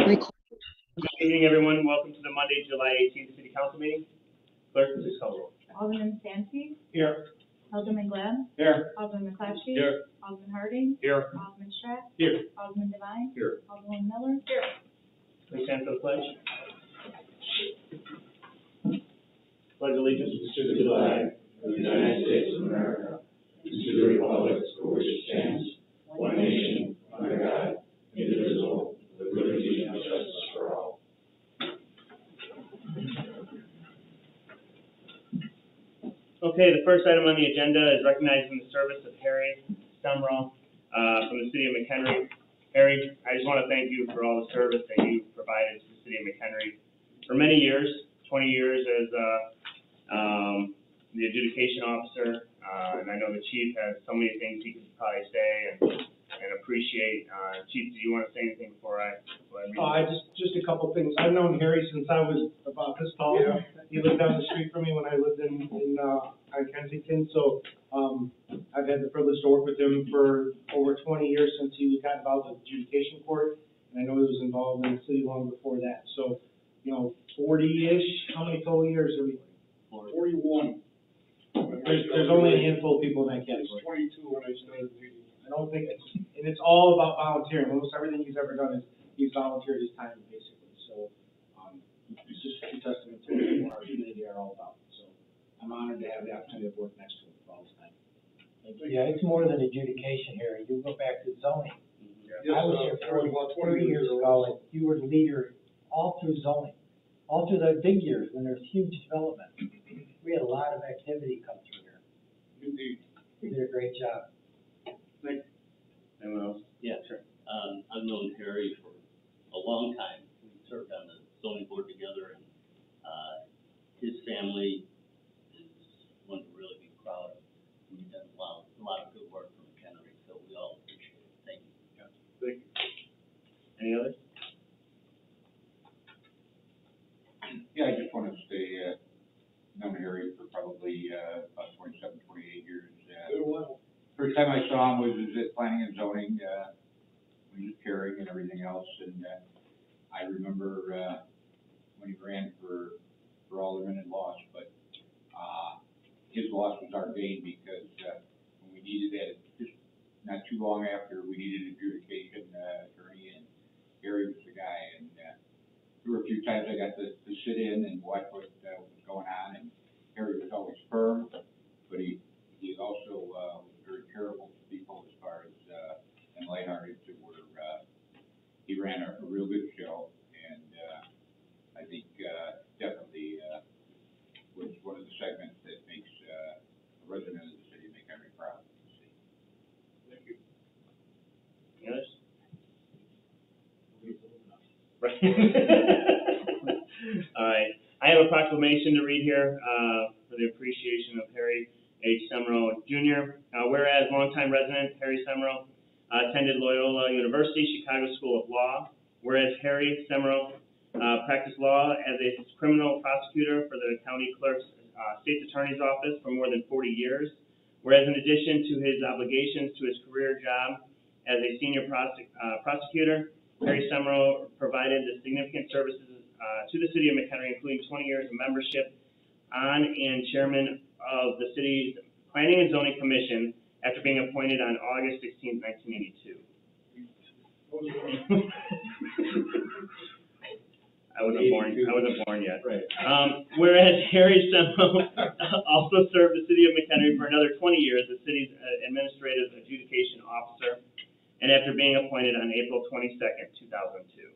Good evening, everyone. Welcome to the Monday, July 18th City Council meeting. Clerk, please call the roll. Alderman Stansky? Here. Alderman Glad? Here. Alderman McClatchy? Here. Alderman Harding? Here. Alderman Strack? Here. Alderman Devine? Here. Alderman Miller? Here. Please stand for the pledge. Pledge allegiance to the flag of the United States of America, and to the republic for which it stands, one nation, under God, indivisible, with liberty and justice for all. Okay, the first item on the agenda is recognizing the service of Harry Sumrall from the city of Mchenry. Harry, I just want to thank you for all the service that you provided to the city of Mchenry for many years, 20 years as the adjudication officer, and I know the chief has so many things he could probably say and appreciate. Chief, do you want to say anything before I read? Just a couple things. I've known Harry since I was about this tall. Yeah. He lived down the street from me when I lived in Kensington. So I've had the privilege to work with him for over 20 years since he got involved with adjudication court, and I know he was involved in the city long before that. So, 40-ish. How many total years are we? 41. There's only a handful of people in that category. 22 when I started reading. I don't think it's all about volunteering. Almost everything he's ever done is he's volunteered his time, basically. So it's just a testament to what our community are all about. So I'm honored to have the opportunity to work next to him for all this time. Yeah, it's more than adjudication here. You go back to zoning. Yes, I was here 30 years ago, and you were the leader all through zoning, all through the big years when there's huge development. We had a lot of activity come through here. Indeed. You did a great job. Anyone else? Yeah, sure. I've known Harry for a long time. We served on the zoning board together, and his family is one to really be proud of. He's done a lot of good work for Mchenry, so we all appreciate it. Thank you. Yeah. Thank you. Any others? Yeah, I just want to say, known Harry for probably about 27, 28 years. Good one. First time I saw him was at planning and zoning, when he was caring and everything else. And I remember when he ran for alderman and lost, but his loss was our gain because when we needed that, just not too long after, we needed an adjudication attorney, and Harry was the guy. And there were a few times I got to sit in and watch what was going on, and Harry was always firm, but he also was very charitable to people as far as and lighthearted to where he ran a real good show, and I think definitely was one of the segments that makes a resident of the city of Mchenry proud. Thank you. Any others? Right. All right. I have a proclamation to read here for the appreciation of Harry H. Sumrall Jr. Whereas longtime resident Harry Sumrall attended Loyola University, Chicago School of Law. Whereas Harry Sumrall practiced law as a criminal prosecutor for the county clerk's state's attorney's office for more than 40 years. Whereas in addition to his obligations to his career job as a senior prosecutor, Harry Sumrall provided the significant services to the city of McHenry, including 20 years of membership on and chairman of the city's Planning and Zoning Commission after being appointed on August 16, 1982. I wasn't born yet. Right. Whereas Harry Sumrall also served the city of McHenry for another 20 years as city's administrative adjudication officer, and after being appointed on April 22nd, 2002.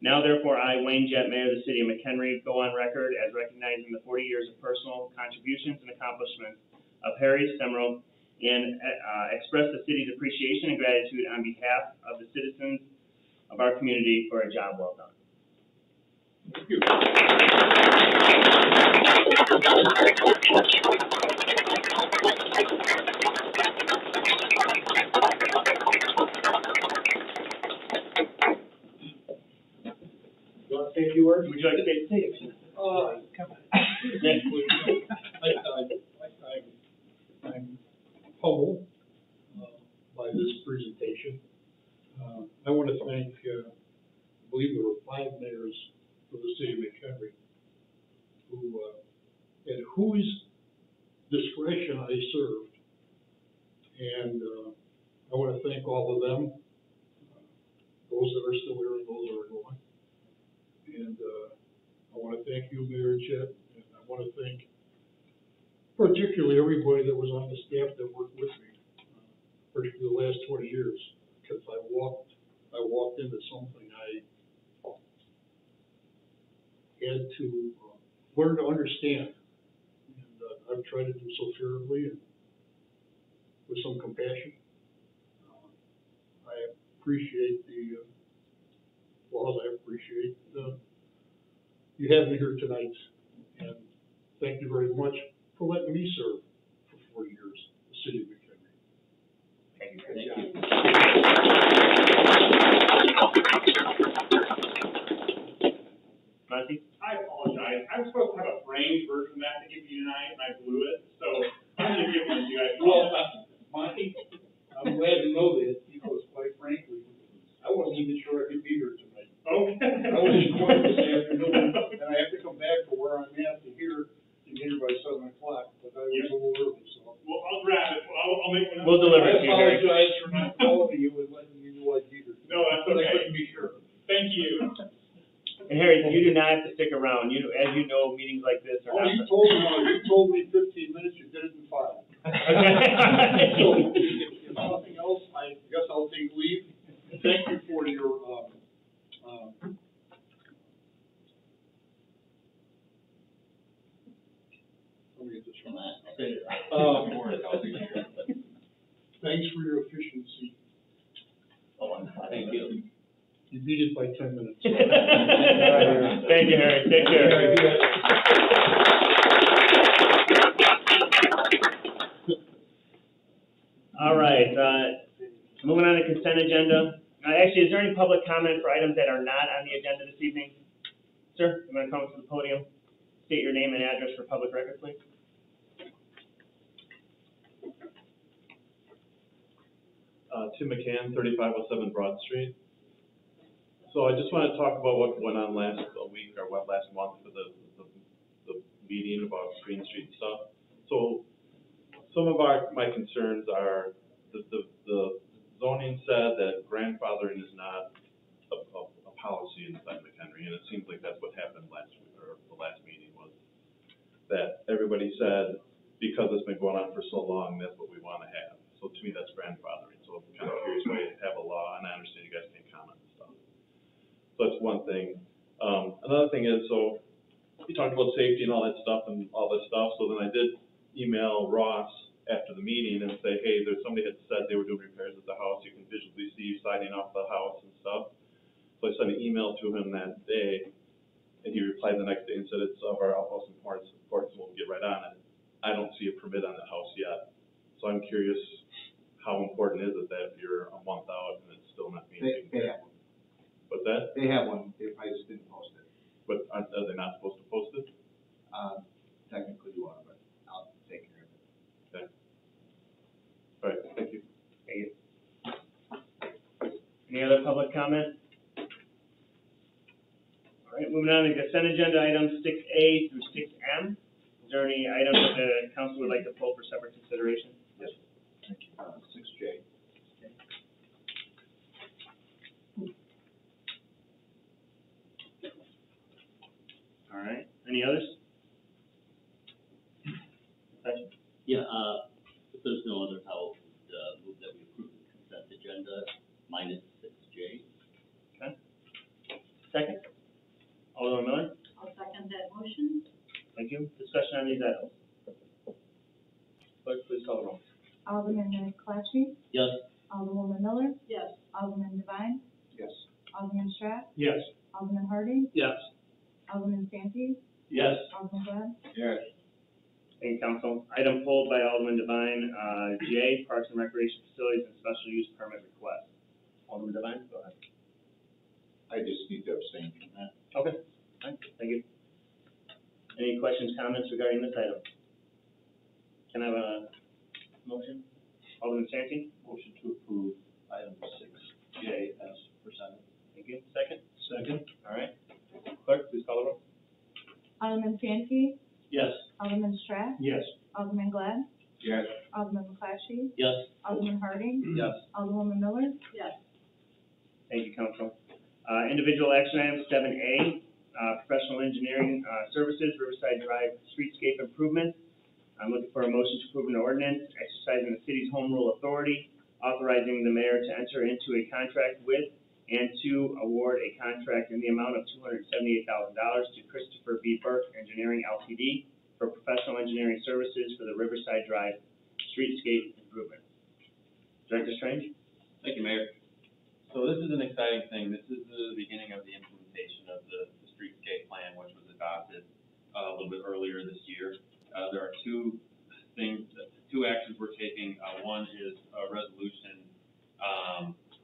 Now, therefore, I, Wayne Jett, Mayor of the City of McHenry, go on record as recognizing the 40 years of personal contributions and accomplishments of Harry Sumrall and express the city's appreciation and gratitude on behalf of the citizens of our community for a job well done. Thank you. You want to say a few words? Would you like to say it? Come on. I'm humbled by this presentation. I want to thank, I believe there were 5 mayors for the city of Mchenry, who, at whose discretion I served. And, I want to thank all of them, those that are still here and those that are going. And, I want to thank you, Mayor Chet, and I want to thank particularly everybody that was on the staff that worked with me, particularly the last 20 years, because I walked into something I had to learn to understand. And I've tried to do so fairly and with some compassion. I appreciate the laws. I appreciate you having me here tonight. And thank you very much for letting me serve for 4 years, the city of Mchenry. Thank you. Thank you. Monty? I apologize. I was supposed to have a framed version of that to give you tonight, and I blew it, so I'm gonna give one to you guys. Well, Monty, I'm glad to know that, because quite frankly, I wasn't even sure I could be here tonight. Okay. I was in court this afternoon, and I have to come back for where I'm at to be here by 7 o'clock, but I was a little early, so. Well, I'll grab it. I'll make one. We'll deliver it to you, Harry. I apologize for not calling you and letting you know I'd be here. No, that's But I okay. couldn't be sure. Thank you. And Harry, you do not have to stick around. As you know, meetings like this are Oh, not. you told me 15 minutes, you did it in 5. So, if nothing else, I guess I'll take leave. Thank you for your, let me get this Come right. on, say it. Thanks for your efficiency. Thank you. You beat it by 10 minutes. Thank you, Harry. Take care. All right, moving on to consent agenda. Actually, is there any public comment for items that are not on the agenda this evening? Sir, you want to come to the podium? State your name and address for public record, please. Tim McCann, 3507 Broad Street. So I just want to talk about what went on last week or last month for the meeting about Green Street and stuff. So some of my concerns are the zoning said that grandfathering is not a policy inside Mchenry, and it seems like that's what happened last week, or the last meeting was that everybody said because it's been going on for so long, that's what we want to have. So to me, that's grandfathering. So I'm kind of curious why you have a law, and I understand you guys can't comment and stuff. So that's one thing. Another thing is, so you talked about safety and all that stuff and all this stuff. So then I did email Ross after the meeting and say, hey, there's somebody had said they were doing repairs at the house. You can visually see siding off the house and stuff. So I sent an email to him that day, and he replied the next day and said it's of our utmost importance, so we'll get right on it. I don't see a permit on that house yet. So I'm curious, how important is it that you're a month out and it's still not being taken care of? What's that? They have one, they probably just didn't post it. But are they not supposed to post it? Technically you are, but I'll take care of it. Okay. All right, thank you. Thank you. Any other public comment? All right, moving on to consent agenda items 6A through 6M. Is there any items that the council would like to pull for separate consideration? Yes. Thank you. 6J. All right, any others? Yeah, if there's no other, I'll move that we approve the consent agenda minus 6J. Okay. Second? Alderman Miller? I'll second that motion. Thank you. Discussion on these items. Clerk, please call the roll. Alderman McClatchy? Yes. Alderwoman Miller? Yes. Alderman Devine? Yes. Alderman Stratt? Yes. Alderman Harding? Yes. Alderman Santi? Yes. Alderman Glad? Yes. Thank you, Council. Item pulled by Alderman Devine, J, Parks and Recreation Facilities and Special Use Permit Request. Alderman Devine, go ahead. I just need to abstain from that. Okay, all right, thank you. Any questions, comments regarding this item? Can I have a motion? Alderman Santi? Motion to approve item 6J as presented. Thank you. Second? Second. All right. Alderman Santee, Yes. Alderman Strack, Yes. Alderman Glad, Yes. Alderman McClatchy, Yes. Alderman Harding, Yes. Alderwoman Miller, Thank you, Council. Individual action items, 7A, professional engineering, services, Riverside Drive streetscape improvements. I'm looking for a motion to approve an ordinance exercising the city's home rule authority, authorizing the mayor to enter into a contract with and to award a contract in the amount of $278,000 to Christopher B. Burke Engineering Ltd. for professional engineering services for the Riverside Drive streetscape improvements. Director Strange? Thank you, Mayor. So this is an exciting thing. This is the beginning of the implementation of the streetscape plan, which was adopted a little bit earlier this year. There are two actions we're taking. One is a resolution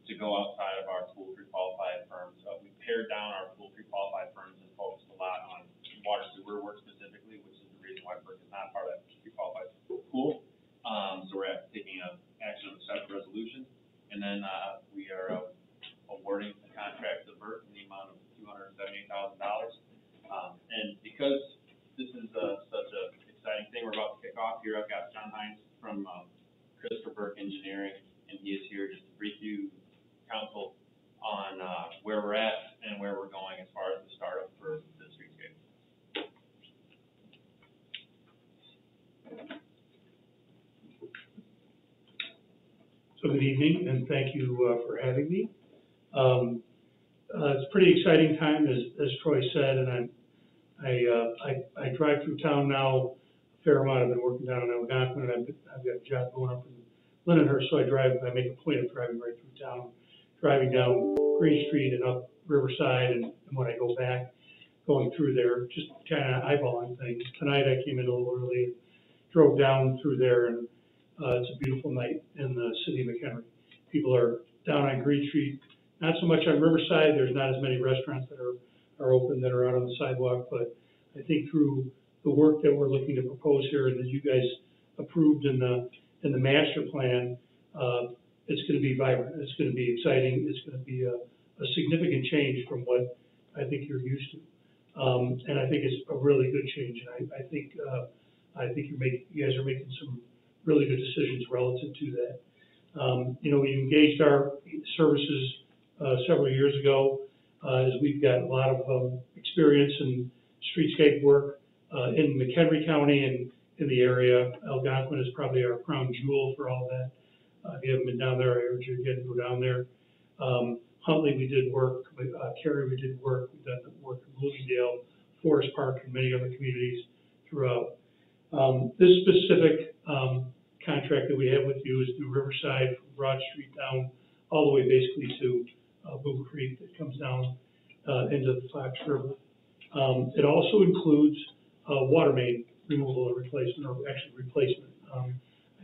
to go outside of our pool pre-qualified firms. We pared down our pool pre-qualified firms and focused a lot on water sewer work specifically, which is the reason why Burke is not part of that pre-qualified pool. So we're taking action on a separate resolution. And then we are awarding the contract to Burke in the amount of $278,000. And because this is such an exciting thing we're about to kick off here, I've got John Hines from Christopher Burke Engineering, and he is here just to brief you, council, on where we're at and where we're going as far as the startup for the streetscape. So good evening, and thank you for having me. It's a pretty exciting time, as Troy said, and I drive through town now a fair amount. I've been working down in Algonquin, and I've got a job going up in Lindenhurst, so I make a point of driving right through town, driving down Green Street and up Riverside, and when I go back, going through there, just kind of eyeballing things. Tonight I came in a little early, drove down through there, and it's a beautiful night in the city of Mchenry. People are down on Green Street, not so much on Riverside. There's not as many restaurants that are open that are out on the sidewalk, but I think through the work that we're looking to propose here and that you guys approved in the master plan, it's going to be vibrant. It's going to be exciting. It's going to be a significant change from what I think you're used to, and I think it's a really good change. And I think you guys are making some really good decisions relative to that. We engaged our services several years ago, as we've got a lot of experience in streetscape work in McHenry County and in the area. Algonquin is probably our crown jewel for all that. If you haven't been down there, I urge you again to go down there. Huntley, we did work. Cary, we did work. We've done work in Bloomingdale, Forest Park, and many other communities throughout. This specific contract that we have with you is through Riverside, from Broad Street down all the way basically to Boom Creek that comes down into the Fox River. It also includes water main removal and replacement, or actually replacement. I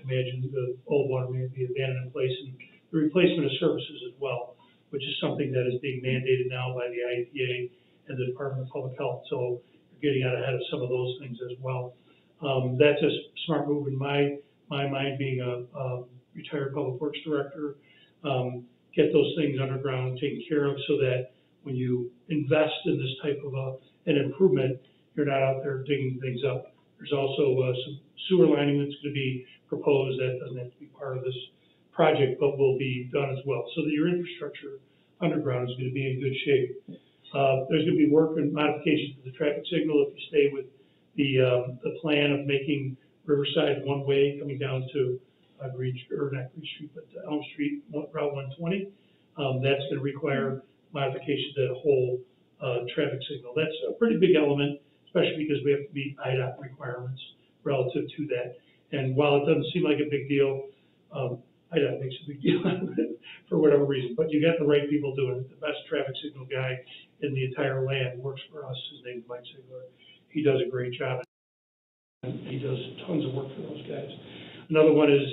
imagine the old water main would be abandoned in place, and the replacement of services as well, which is something that is being mandated now by the IEPA and the Department of Public Health. So you're getting out ahead of some of those things as well. That's a smart move in my mind, being a retired public works director. Get those things underground and taken care of so that when you invest in this type of an improvement, you're not out there digging things up. There's also some sewer lining that's going to be proposed that doesn't have to be part of this project, but will be done as well, so that your infrastructure underground is going to be in good shape. There's going to be work and modifications to the traffic signal if you stay with the plan of making Riverside one way coming down to not Green Street, but Elm Street, Route 120. That's going to require modification to the whole traffic signal. That's a pretty big element, especially because we have to meet IDOT requirements relative to that. And while it doesn't seem like a big deal, IDOT makes a big deal out of it for whatever reason. But you got the right people doing it. The best traffic signal guy in the entire land works for us. His name's Mike Sigler. He does a great job. He does tons of work for those guys. Another one is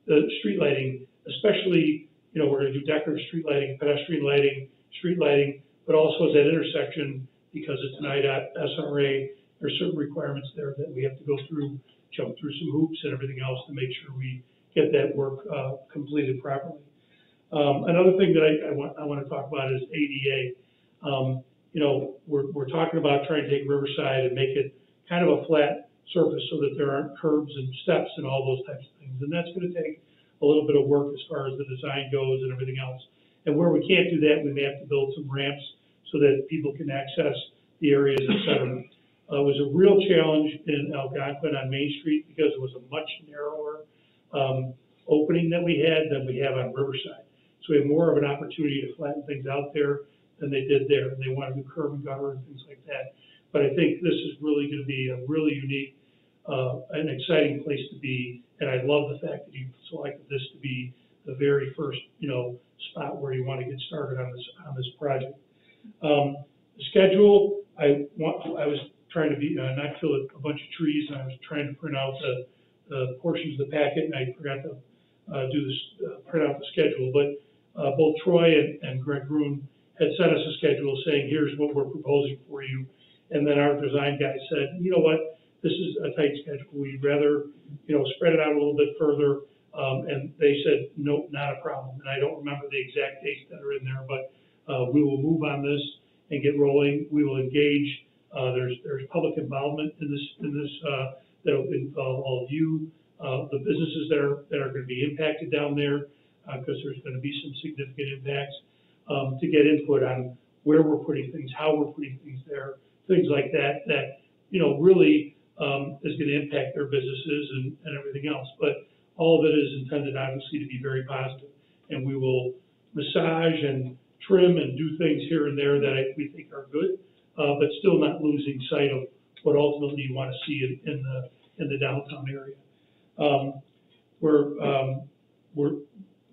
the street lighting, especially, we're going to do decorative street lighting, pedestrian lighting, street lighting, but also at that intersection, because it's an IDOT SRA, there's certain requirements there that we have to go through, jump through some hoops and everything else to make sure we get that work completed properly. Another thing that I want to talk about is ADA. you know, we're talking about trying to take Riverside and make it kind of a flat surface so that there aren't curbs and steps and all those types of things. And that's gonna take a little bit of work as far as the design goes and everything else. And where we can't do that, we may have to build some ramps so that people can access the areas, et cetera. It was a real challenge in Algonquin on Main Street because it was a much narrower, opening that we had than we have on Riverside. So we have more of an opportunity to flatten things out there than they did there. And they want to do curb and gutter and things like that. But I think this is really gonna be a really unique, an exciting place to be. And I love the fact that you selected this to be the very first, you know, spot where you want to get started on this project. The schedule, I was trying to be, not kill a bunch of trees, and I was trying to print out the portions of the packet, and I forgot to print out the schedule. But both Troy and Greg Gruen had sent us a schedule saying, here's what we're proposing for you. And then our design guy said, you know what, this is a tight schedule. We'd rather, you know, spread it out a little bit further. And they said, nope, not a problem. And I don't remember the exact dates that are in there, but we will move on this and get rolling. We will engage. There's public involvement in this that will involve all of you, the businesses that are going to be impacted down there, because there's going to be some significant impacts, to get input on where we're putting things, how we're putting things there, things like that, you know, really is going to impact their businesses and everything else. But all of it is intended, obviously, to be very positive. And we will massage and trim and do things here and there that we think are good, but still not losing sight of what ultimately you want to see in the downtown area.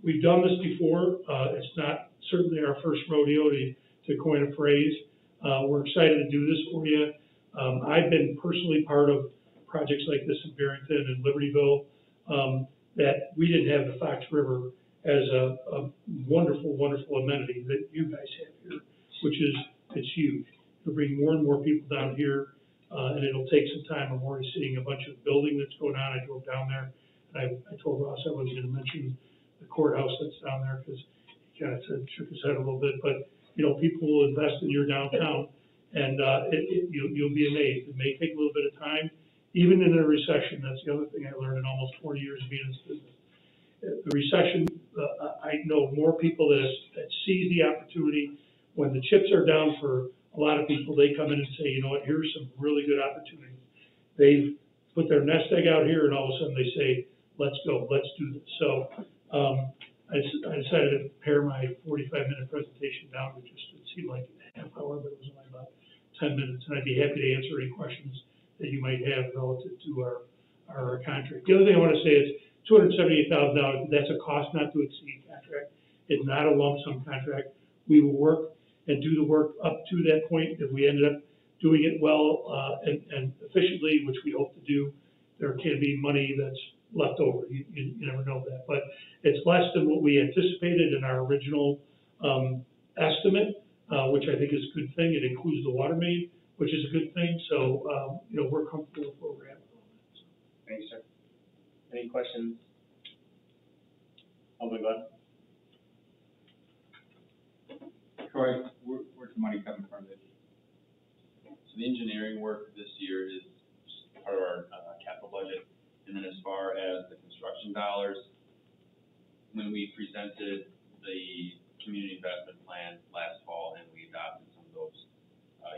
We've done this before. It's not certainly our first rodeo, to coin a phrase. We're excited to do this for you. I've been personally part of projects like this in Barrington and Libertyville, that we didn't have the Fox River as a wonderful, wonderful amenity that you guys have here, which is, it's huge. It'll bring more and more people down here, and it'll take some time. I'm already seeing a bunch of building that's going on. I drove down there, and I told Ross I wasn't gonna mention the courthouse that's down there, because he kind of shook his head a little bit, but, you know, people will invest in your downtown, and you'll be amazed. It may take a little bit of time, even in a recession. That's the other thing I learned in almost 40 years of being in this business. The recession, I know more people that seize the opportunity. When the chips are down for a lot of people, they come in and say, you know what, here's some really good opportunities. They've put their nest egg out here, and all of a sudden they say, let's go, let's do this. So I decided to pare my 45-minute presentation down to just, it seemed like a half hour, but it was only about 10 minutes. And I'd be happy to answer any questions that you might have relative to our contract. The other thing I want to say is $278,000, that's a cost not to exceed contract. It's not a lump sum contract. We will work and do the work up to that point. If we ended up doing it well and efficiently, which we hope to do, there can be money that's left over. You never know that. But it's less than what we anticipated in our original estimate, which I think is a good thing. It includes the water main, which is a good thing. So, you know, we're comfortable with where we're at. Thanks, sir. Any questions? Alderman Glenn? Troy, where's the money coming from this? So the engineering work this year is part of our capital budget. And then as far as the construction dollars, when we presented the community investment plan last fall and we adopted some of those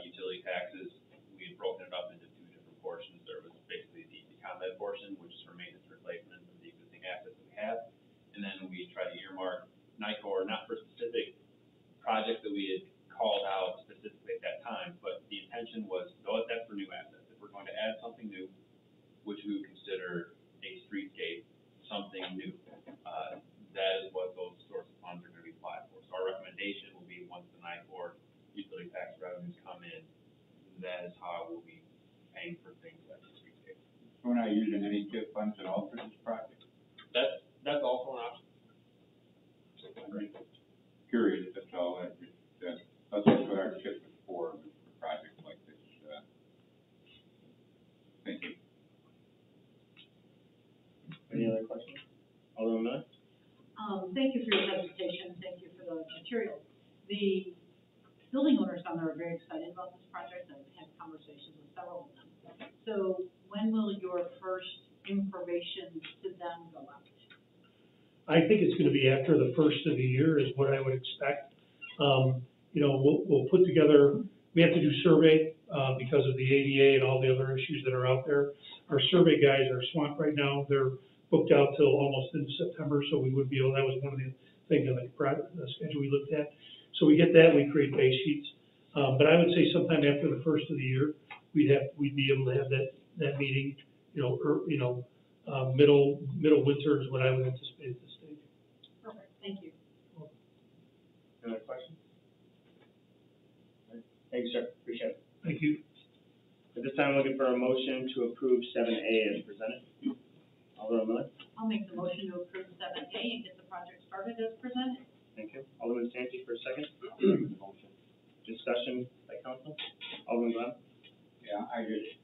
utility taxes, we had broken it up into two different portions. There was basically the ComEd portion, which is for maintenance and replacement of the existing assets that we have. And then we tried to earmark NICOR, not for specific projects that we had called out specifically at that time, but the intention was, though that's for new assets. If we're going to add something new, which we would consider a streetscape, something new, that is what those source of funds are going to be applied for. So our recommendation will be, once the NICOR utility tax revenues come in, that is how we'll be paying for things like the streetscape. So we're not using any TIF funds at all for this project? That's also an option. Curious, that's all. That's what our TIF is for projects like this. Thank you. Any other questions? Alderman Miller? Thank you for your presentation. Thank you for the material. The building owners on our are very excited about this project. I've had conversations with several of them. So when will your first information to them go out? I think it's gonna be after the first of the year is what I would expect. You know, we'll put together, we have to do survey, because of the ADA and all the other issues that are out there. Our survey guys are swamped right now. They're booked out till almost into September, so we would be able, that was one of the things on the schedule we looked at. So we get that, we create base sheets. But I would say sometime after the first of the year, we'd be able to have that meeting, middle winter is what I would anticipate at this stage. Perfect, thank you. Any other questions? Thank you, sir, appreciate it. Thank you. At this time, I'm looking for a motion to approve 7A as presented. Alderman Miller? I'll make the motion to approve 7A and get the project started as presented. Thank you. Alderman Santi for a second. Discussion by council. Alderman Glenn? Yeah, I just,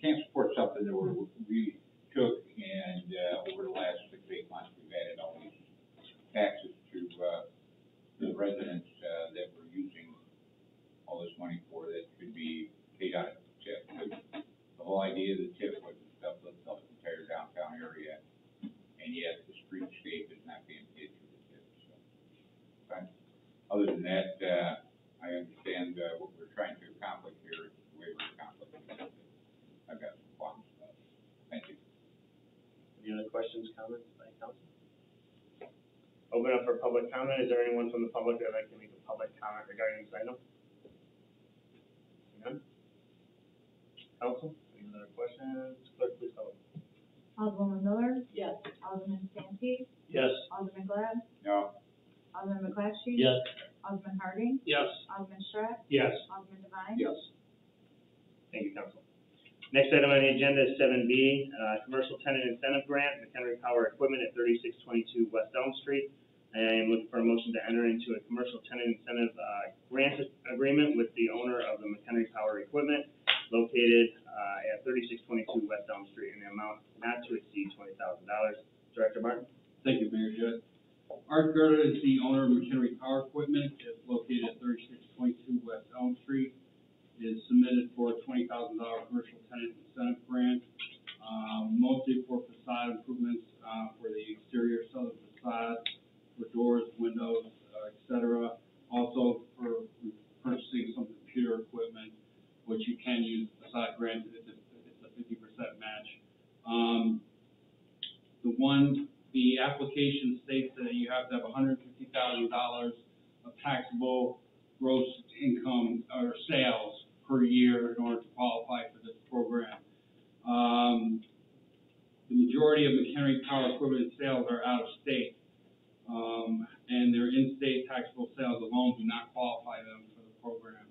can't support something that we took and, over the last 6 to 8 months, we've added all these taxes to, the residents, that we're using all this money for that could be paid out of the TIF. The whole idea of the TIF was to stuff the entire downtown area, and yet the streetscape is not being paid through the TIF, so. Fine. Other than that, I understand, what we're trying to accomplish here, is the way we're accomplishing it. I've got some qualms about it. Thank you. Any other questions, comments by council? Open up for public comment. Is there anyone from the public that would like to make a public comment regarding this item? None? Council, any other questions? Clerk, please call it. Alderwoman Miller? Yes. Alderman Santi? Yes. Alderman Glad? No. Alderman McClatchy? Yes. Alderman Harding? Yes. Alderman Stratt? Yes. Alderman Devine? Yes. Thank you, council. Next item on the agenda is 7B, Commercial Tenant Incentive Grant, Mchenry Power Equipment at 3622 West Elm Street. I am looking for a motion to enter into a commercial tenant incentive grant agreement with the owner of the Mchenry Power Equipment located at 3622 West Elm Street in the amount not to exceed $20,000. Director Martin? Thank you, Mayor Judd. Art Gerda is the owner of Mchenry Power Equipment. It's located at 3622 West Elm Street. It is submitted for a $20,000 commercial tenant incentive grant, mostly for facade improvements, for the exterior southern facade, for doors, windows, et cetera. Also for purchasing some computer equipment, which you can use facade grant. It's a 50% match. The application states that you have to have $150,000 of taxable gross income or sales per year in order to qualify for this program. The majority of Mchenry Power Equipment sales are out of state, and their in-state taxable sales alone do not qualify them for the program.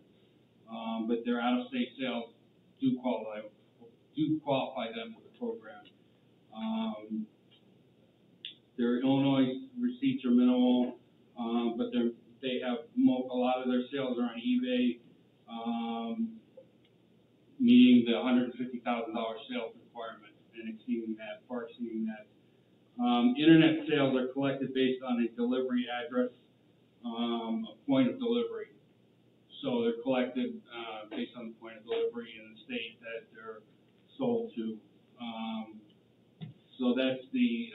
But their out-of-state sales do qualify them for the program. Their Illinois receipts are minimal, but they have a lot of their sales are on eBay, meeting the $150,000 sales requirement and far exceeding that. Internet sales are collected based on a delivery address, a point of delivery. So they're collected based on the point of delivery in the state that they're sold to. So that's the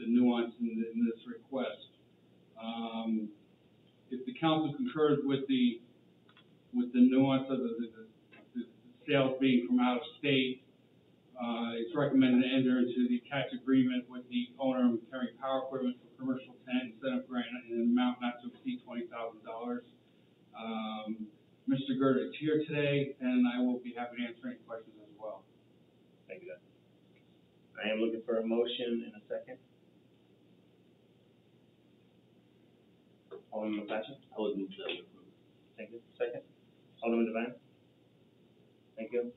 nuance in this request. If the council concurs with the nuance of the sales being from out of state, it's recommended to enter into the attached agreement with the owner of Mchenry Power Equipment for commercial tenant incentive grant in an amount not to exceed $20,000. Mr. Gerda is here today, and I will be happy to answer any questions as well. Thank you, Doug. I am looking for a motion in a second. Alderman McClatchy? I would move that we approve. Thank you. Second. Alderman Devine? Thank you.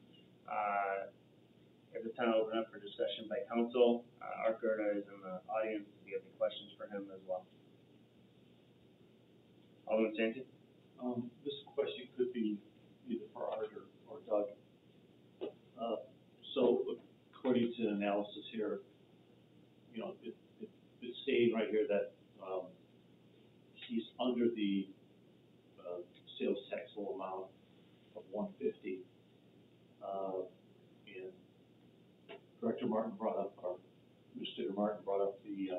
At this time, I'll open up for discussion by council. Art Gerda is in the audience. Do you have any questions for him as well? Alderman Santi? This question could be either for Art or Doug. So according to analysis here, it's stating right here that he's under the, sales taxable amount of $150. And Director Martin brought up, or Administrator Martin brought up the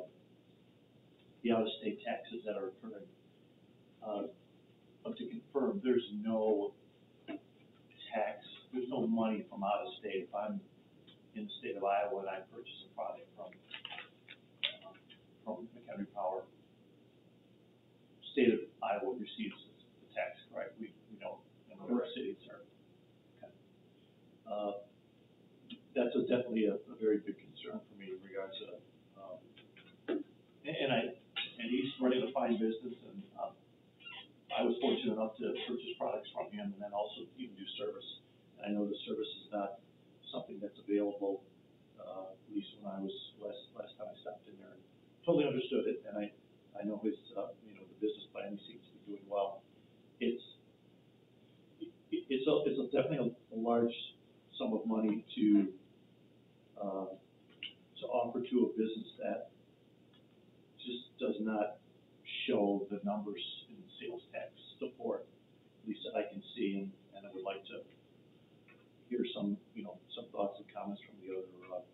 out-of-state taxes that are occurring. But to confirm, there's no money from out of state. If I'm in the state of Iowa and I purchase a product from Mchenry Power, state of Iowa receives the tax, correct? We don't, and other cities are. Okay. That's definitely a very big concern for me in regards to, and he's running a fine business, and I was fortunate enough to purchase products from him and then also even do service. I know the service is not something that's available, at least when I was last time I stopped in there, and totally understood it, and I know his, the business plan, he seems to be doing well. It's definitely a large sum of money to offer to a business that just does not show the numbers in sales tax support, at least that I can see, and I would like to hear some thoughts and comments from the other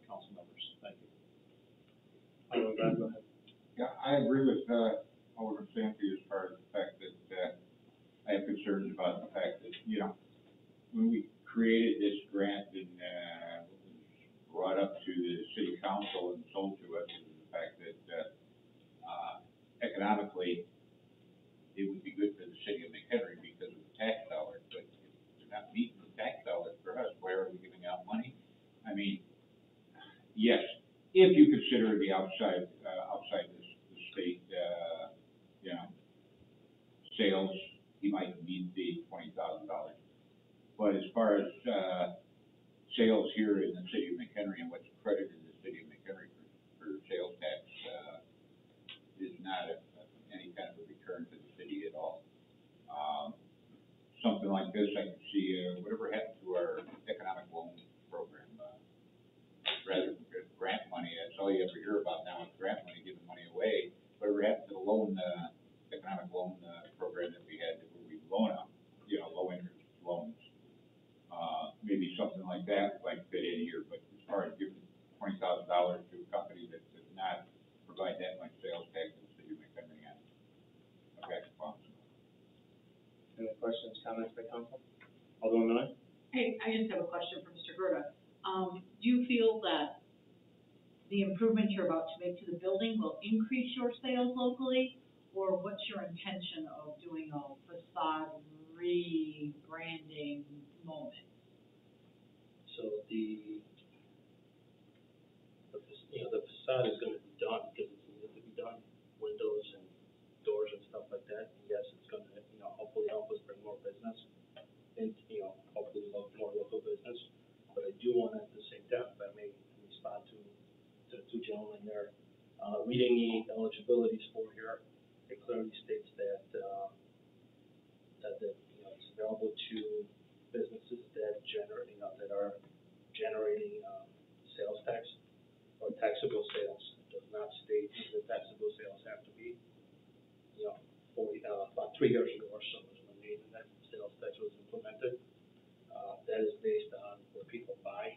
council members. Thank you. Go ahead. Yeah, I agree with Alderman Santy as far as the fact that I have concerns about the fact that, when we created this grant and brought up to the city council and sold to us, is the fact that economically it would be good for the city of Mchenry because of the tax dollars, but if they're not meeting the tax dollars for us, why are we giving out money? I mean, yes, if you consider the outside the state, sales, he might need the $20,000. But as far as sales here in the city of Mchenry and what's credited the city of Mchenry for sales tax is not any kind of a return to the city at all. Something like this, I can see whatever happened to our economic loan program. Rather than grant money, that's all you ever hear about now is grant money, giving money away. Whatever happened to the economic loan program that we had, where we loan out, low interest loans. Maybe something like that might fit in here, but as far as giving $20,000 to a company that does not provide that much sales tax in the city of Mchenry, okay, well. Any questions, comments by council? Alderman Miller? Hey, I just have a question for Mr. Gerda. Do you feel that the improvements you're about to make to the building will increase your sales locally? Or what's your intention of doing a facade rebranding moment? So the facade is going to be done because it's needed to be done, windows and doors and stuff like that. And yes, it's going to, hopefully help us bring more business and, hopefully more local business. But I do want to, at the same time, if I may respond to the two gentlemen there, reading the eligibility score here, it clearly states that it's available to businesses that are generating sales tax or taxable sales. It does not state that taxable sales have to be, about 3 years ago or so was when the internet sales tax was implemented. That is based on where people buy.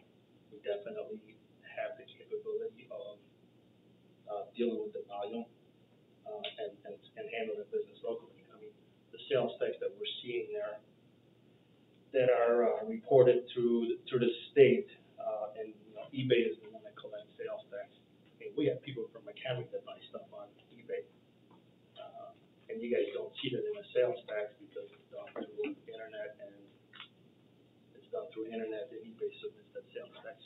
We definitely have the capability of dealing with the volume and handling business locally. I mean, the sales tax that we're seeing there that are reported through the state, and eBay is the one that collects sales tax. I mean, we have people from Mchenry that buy stuff on eBay, and you guys don't see that in a sales tax because it's done through internet and and eBay submits that sales tax.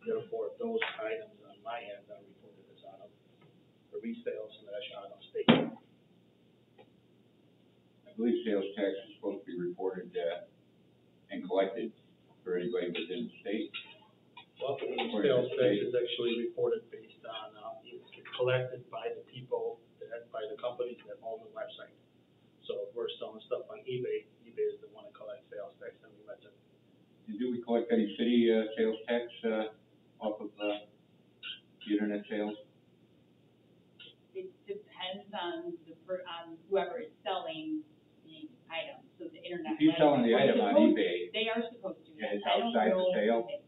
Therefore, those items on my end are reported as out of the resale / out of state. I believe sales tax is supposed to be reported and collected for anybody within the state. Well, the sales tax is actually reported based on, it's collected by the people, by the companies that own the website. So if we're selling stuff on eBay, eBay is the one that collects sales tax and we let them. And do we collect any city sales tax off of the internet sales? It depends on the whoever is selling the item, so the internet. If you're selling the are item on supposed- eBay, They are supposed to, and yes. it's I don't outside the know sale, if-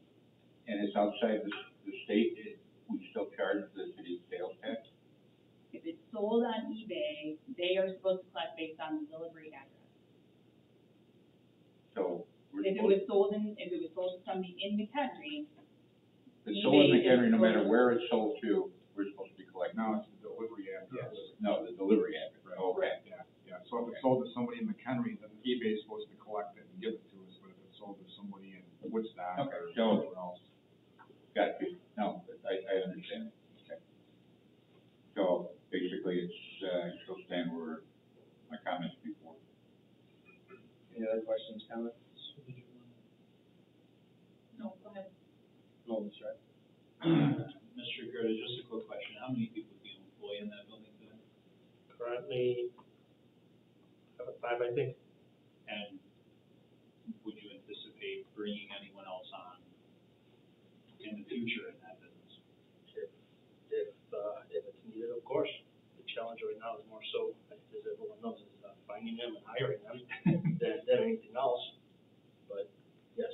and it's outside the state, we still charge the city sales tax? If it's sold on eBay, they are supposed to collect based on the delivery address. So we're If it was sold to somebody in Mchenry, If it's sold in eBay is McHenry, no matter supposed- where it's sold to, we're supposed to be collecting. No, it's the delivery address. No, the delivery address, okay. Yeah, so if it's sold to somebody in McHenry, then eBay is supposed to collect it and give it to us, but if it's sold to somebody in Woodstock Okay, or so- somewhere else. Got you. No, I understand. Okay. So basically, it's, still stand where my comments before. Any other questions, comments? no, go ahead. No, that's right. Mr. Gerda, just a quick question. How many people do you employ in that building today? Currently, about 5, I think. And would you anticipate bringing anyone else on in the future in that business? If it's needed, of course. The challenge right now is more so, as everyone knows, is finding them and hiring them than anything else. But yes,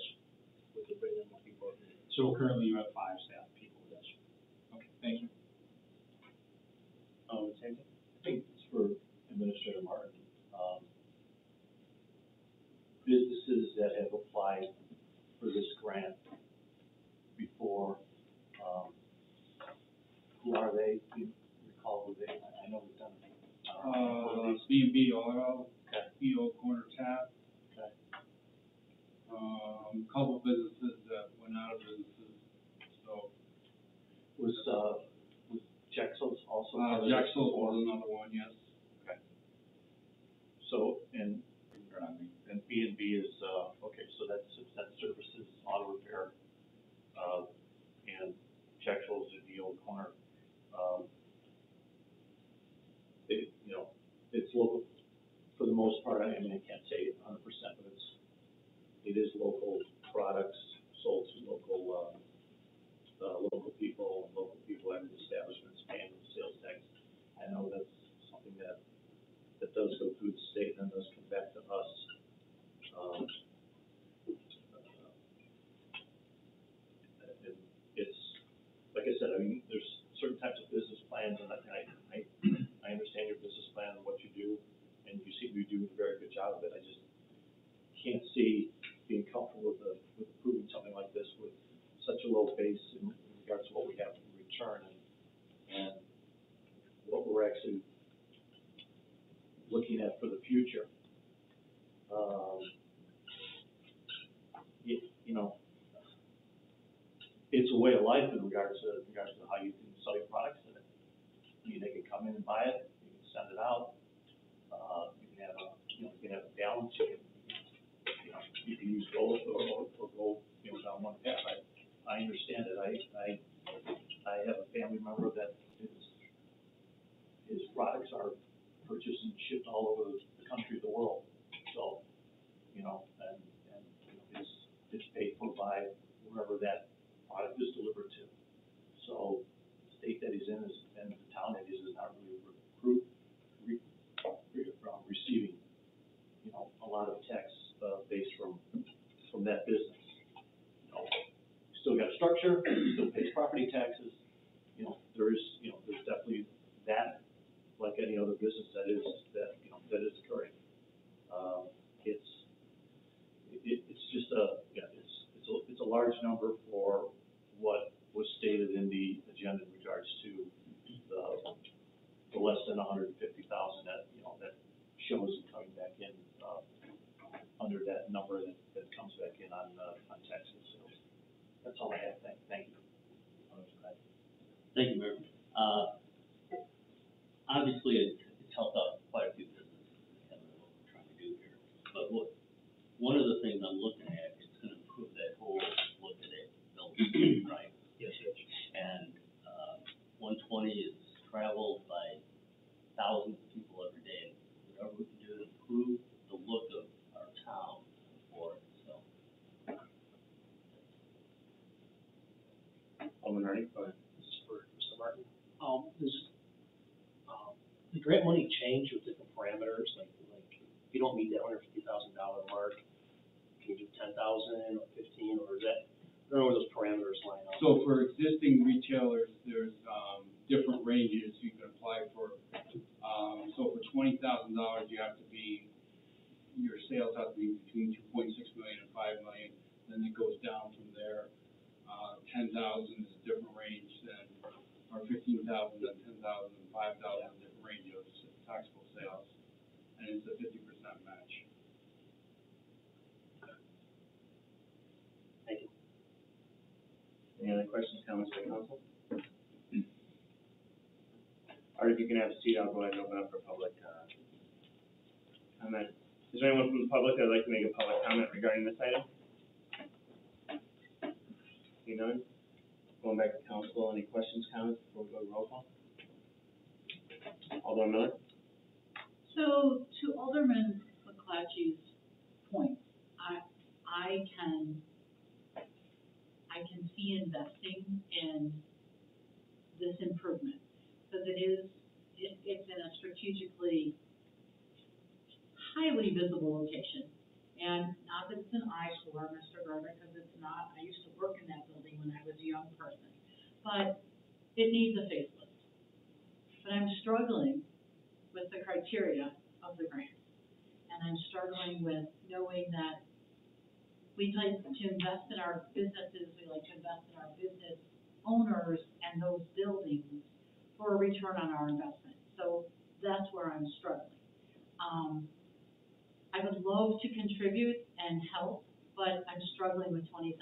we could bring in more people. So currently you have 5 staff people. Yes. Okay, thank you. Same thing. I think it's for Administrator Martin. Businesses that have applied for this grant before, who are they? Do you recall who they, I know we've done it. B&B Auto, Okay. EO Corner Tap. Okay. Couple businesses that went out of businesses, so. Was Jexel's also? Jexel was another one, yes. Okay. So, and B&B is, okay, so that services auto repair, and Jexel's in the old corner. It's local, for the most part, I mean, I can't say 100%, but it is local products sold to local people, and local people having establishments paying the sales tax. I know that's something that does go through the state and then does come back to us. And it's, like I said, I mean, there's certain types of business plans, and I understand your business plan and what you do, and you seem to be doing a very good job of it. I just can't see being comfortable with approving something like this with such a low base in regards to what we have in return and what we're actually looking at for the future. It's a way of life in regards to how you can sell your products. I mean, they can come in and buy it, you can send it out, you can have a balance, you can use gold or gold, down one path. I understand it. I have a family member that his products are purchased and shipped all over the country, the world. So, and it's paid for by wherever that product is delivered to. So the state that he's in and the town that he's in is not really receiving, a lot of tax base from that business. Still got a structure, still pays property taxes. There's definitely that, like any other business that is occurring. It's just it's a large number for what was stated in the agenda in regards to the less than 150,000 that shows it coming back in under that number that comes back in on taxes. So that's all I have. Thank you. Thank you, Mayor. Obviously, it's helped out quite a few businesses, kind of what we're trying to do here. But one of the things I'm looking at, it's gonna improve that whole look at it, building, right? Yes. And, 120 is traveled by thousands of people every day. Whatever we can do to improve the look of our town for it, so. Alderman Hardy, go ahead. This is for Mr. Martin. The grant that money change with different parameters? Like, if you don't meet that $150,000 mark, can you do 10,000 or 15, or is that, I don't know where those parameters line up. So for existing retailers, there's, different ranges you can apply for. So for $20,000, you have to be, your sales have to be between 2.6 million and 5 million. Then it goes down from there. 10,000 is a different range than, or 15,000, then 10,000, and 5,000, a different range of taxable sales. And it's a 50% match. Thank you. Any other questions, comments from council? Art, if you can have a seat, I'll go ahead and open up for public, comment. Is there anyone from the public that'd like to make a public comment regarding this item? See none? Going back to council, any questions, comments before we go to roll call? Alderman Miller? So to Alderman McClatchy's point, I can see investing in this improvement, because it's in a strategically highly visible location. And not that it's an eyesore, Mr. Garber, because it's not. I used to work in that building when I was a young person. But it needs a facelift. But I'm struggling with the criteria of the grant. And I'm struggling with knowing that we like to invest in our businesses, we like to invest in our business owners and those buildings for a return on our investment. So that's where I'm struggling. I would love to contribute and help, but I'm struggling with $20,000.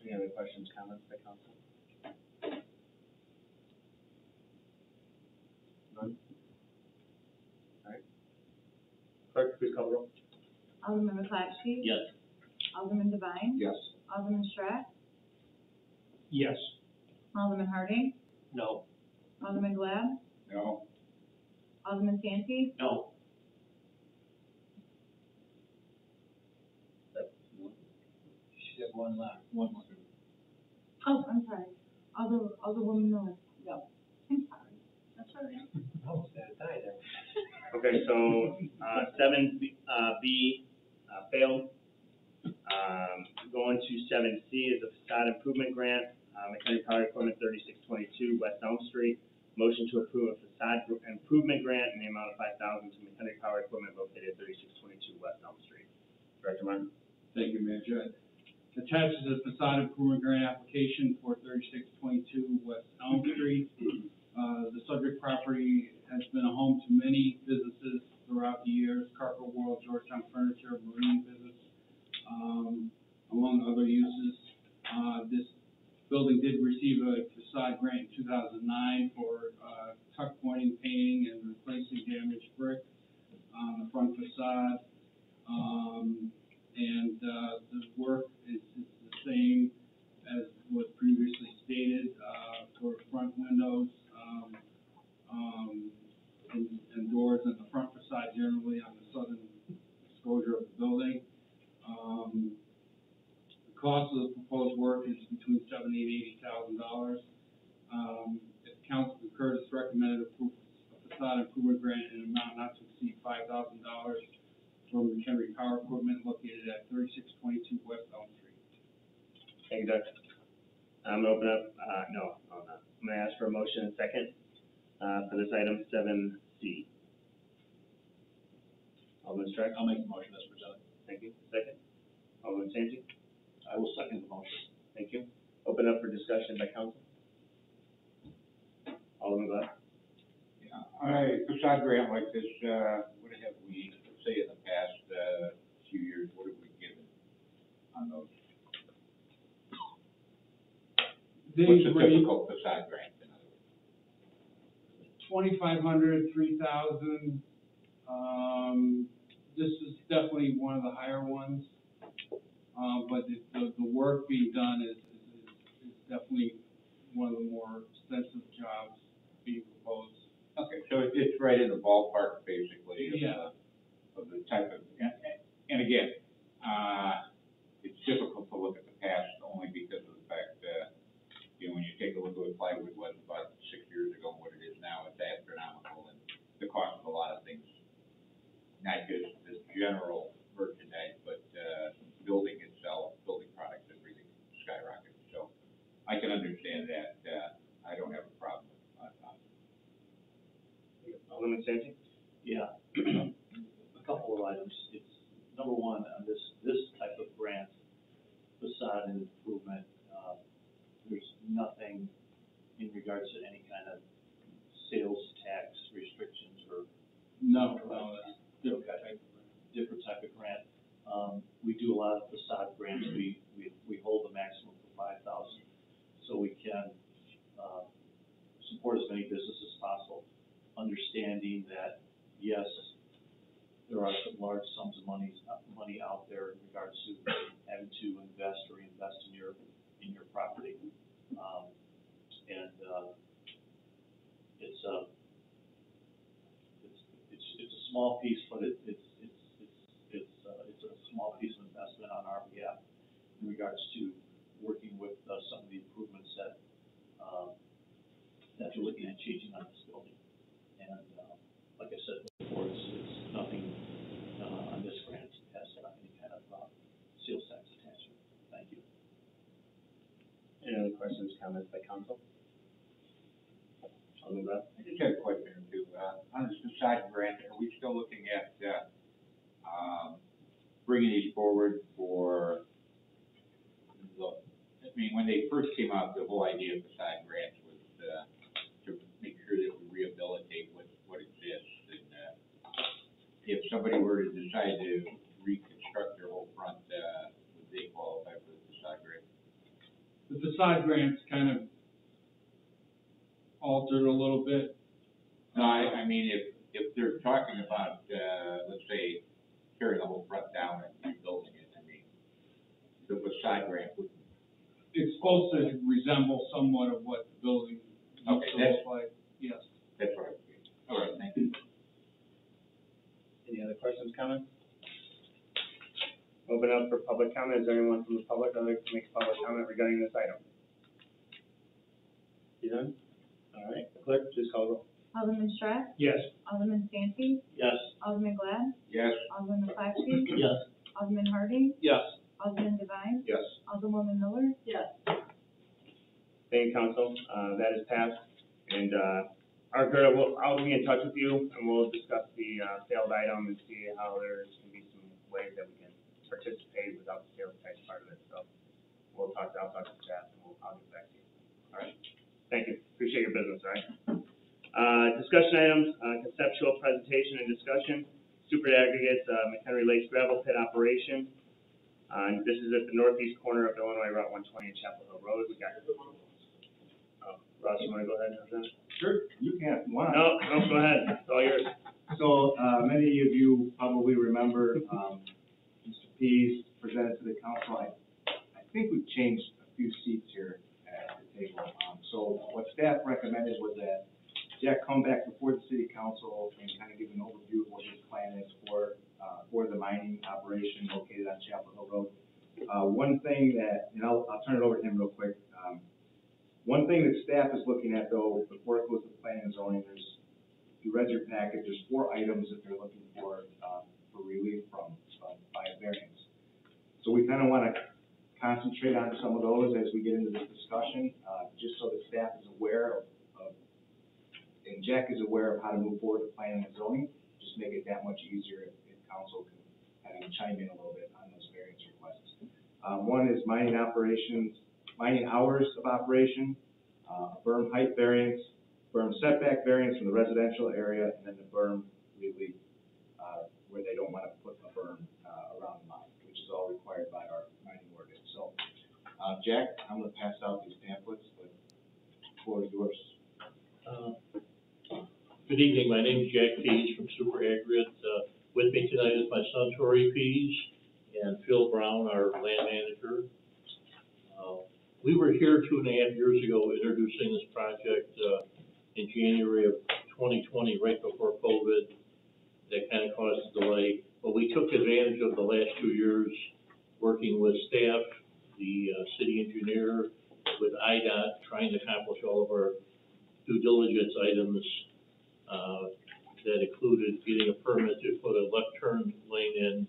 Any other questions, comments by council? None? All right. Clerk, please call the roll. Alderman McClatchy? Yes. Alderman Devine? Yes. Alderman Stratt? Yes. Alderman Harding? No. Alderman Glad? No. Alderman Santee? No. She had one left, one more. Oh, I'm sorry. Alderwoman Miller? No. I'm sorry. That's all right. Almost had a tie there. Okay, so, 7B, failed. Going to 7C is a facade improvement grant, Mchenry Power Equipment 3622 West Elm Street. Motion to approve a facade improvement grant in the amount of $5,000 to Mchenry Power Equipment located at 3622 West Elm Street. Director Martin. Thank you, Mayor Judd. Attached is a facade improvement grant application for 3622 West Elm Street. The subject property has been a home to many businesses throughout the years: Carpet World, Georgetown Furniture, Marine Business, among other uses. This building did receive a facade grant in 2009 for tuck pointing, painting, and replacing damaged brick on the front facade. The work is the same as was previously stated for front windows and doors in the front facade generally on the southern exposure of the building. The cost of the proposed work is between $70,000 and $80,000. If the council concurs, it's recommended approval of facade improvement grant in an amount not to exceed $5,000 from Mchenry Power Equipment located at 3622 West Elm Street. Thank you, Doug. I'm gonna open up, I'm gonna ask for a motion and second, for this item 7C. Alderman Strack? I'll make the motion as presented. Thank you. Second? Alderman Santee? I will second the motion. Thank you. Open up for discussion by council. Alderman Glad? Yeah, a facade grant like this, what have we, say in the past, few years, what have we given on those? What's the typical facade grant, in other words? $2,500, $3,000. This is definitely one of the higher ones. But the work being done is definitely one of the more extensive jobs being proposed. Okay, so it's right in the ballpark, basically, Yeah. of the type of, and again, it's difficult to look at the past only because of the fact that, when you take a look at wood plywood was about 6 years ago, what it is now, it's astronomical, and the cost of a lot of things, not just the general merchandise, but, building itself, building products have really skyrocketed. So I can understand that, I don't have a problem with Alderman Santi? Yeah, a couple of items. It's, number one, on this type of grant, facade and improvement, there's nothing in regards to any kind of sales tax restrictions or. No, Okay, different type of grant. We do a lot of facade grants. We hold the maximum for 5,000, so we can, support as many businesses as possible, understanding that, yes, there are some large sums of money out there in regards to having to invest or reinvest in your property. It's a small piece, but it's a small piece of investment on our behalf in regards to working with some of the improvements that we're looking at changing on this building. And like I said before, it's nothing on this grant has any kind of sales tax attachment. Thank you. Any other questions, comments by council? Alderman Brown? I just had a question or two. On this facade grant, are we still looking at, bringing these forward for when they first came out, the whole idea of facade grants was, to make sure that we rehabilitate what exists. And, if somebody were to decide to reconstruct their whole front, would they qualify for the facade grant? the facade grant's kind of altered a little bit. No, I mean, if they're talking about, let's say, tearing the whole front down and rebuilding it, I mean, the facade grant would. It's supposed to resemble somewhat of what the building used to look like, yes. That's what I was thinking. All right, thank you. Any other questions, comments? Open up for public comment. Is there anyone from the public that would like to make a public comment regarding this item? You done? All right, clerk, please call the roll. Alderman Stratt? Yes. Alderman Santi? Yes. Alderman Glad? Yes. Alderman McClatchy? Yes. Alderman Harding? Yes. Alderman Devine? Yes. Alderwoman Miller? Yes. Thank you, council. That is passed. And, our girl, I'll be in touch with you and we'll discuss the, failed item and see how there can be some ways that we can participate without the sales tax part of it. So I'll talk to staff and I'll get back to you. All right. Thank you. Appreciate your business, all right? Discussion items, conceptual presentation and discussion, super aggregates, Mchenry Lakes gravel pit operation. This is at the northeast corner of Illinois Route 120 and Chapel Hill Road. We got, Ross, you wanna go ahead and have that? Sure, you can if you want. No, go ahead. It's all yours. So, many of you probably remember, Mr. Pease presented to the council. I think we've changed a few seats here at the table. So what staff recommended was that Jack come back before the city council and kind of give an overview of what his plan is for the mining operation located on Chapel Hill Road. One thing that, and I'll turn it over to him real quick. One thing that staff is looking at though, before it goes to planning and zoning, if you read your packet, there's 4 items that they're looking for relief from by a variance. So we kind of want to concentrate on some of those as we get into this discussion, just so the staff is aware of, and Jack is aware of how to move forward with planning and zoning. Just make it that much easier if council can kind of chime in a little bit on those variance requests. One is mining hours of operation, berm height variance, berm setback variance from the residential area, and then the berm relief, where they don't want to put a berm around the mine, which is all required by our mining ordinance. So, Jack, I'm going to pass out these pamphlets, but the floor is yours. Good evening, my name is Jack Pease from Super Aggregate. With me tonight is my son Torrey Pease and Phil Brown, our land manager. We were here 2.5 years ago introducing this project in January of 2020, right before COVID. That kind of caused a delay, but we took advantage of the last 2 years working with staff, the city engineer, with IDOT, trying to accomplish all of our due diligence items, that included getting a permit to put a left turn lane in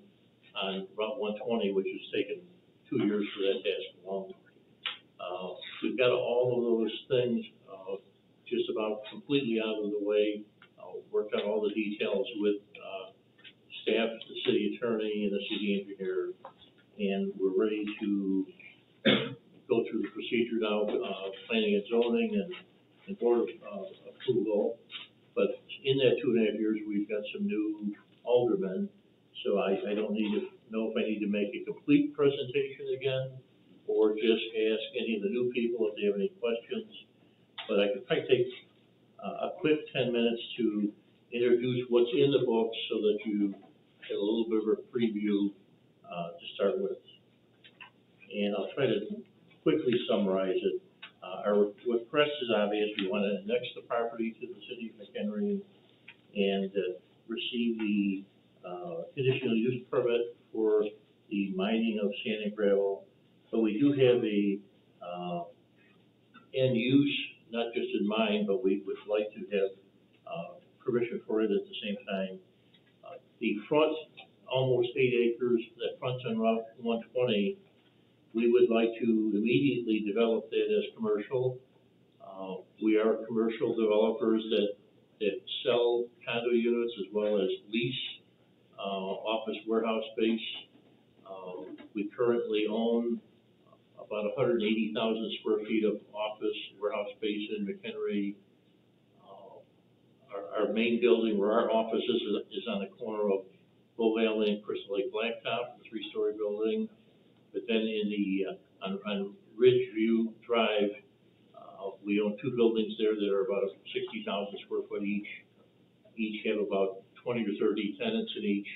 on Route 120, which has taken 2 years for that task alone. We've got all of those things, just about completely out of the way, worked out all the details with, staff, the city attorney, and the city engineer, and we're ready to go through the procedure now, planning and zoning and board approval. But in that 2.5 years, we've got some new aldermen, so I don't need to know if I need to make a complete presentation again, or just ask any of the new people if they have any questions. But I could probably take a quick 10 minutes to introduce what's in the book so that you have a little bit of a preview to start with. And I'll try to quickly summarize it. Our request is obvious. We want to annex the property to the city of Mchenry and receive the conditional use permit for the mining of sand and gravel. But we do have a end use, not just in mind, but we would like to have permission for it at the same time. The front, almost 8 acres, that fronts on Route 120, we would like to immediately develop that as commercial. We are commercial developers that sell condo units as well as lease office warehouse space. We currently own about 180,000 square feet of office warehouse space in Mchenry. Our main building where our office is on the corner of Bow Valley and Crystal Lake Blacktop, a 3-story building. But then in the, on Ridgeview Drive, we own 2 buildings there that are about 60,000 square foot each. Each have about 20 or 30 tenants in each.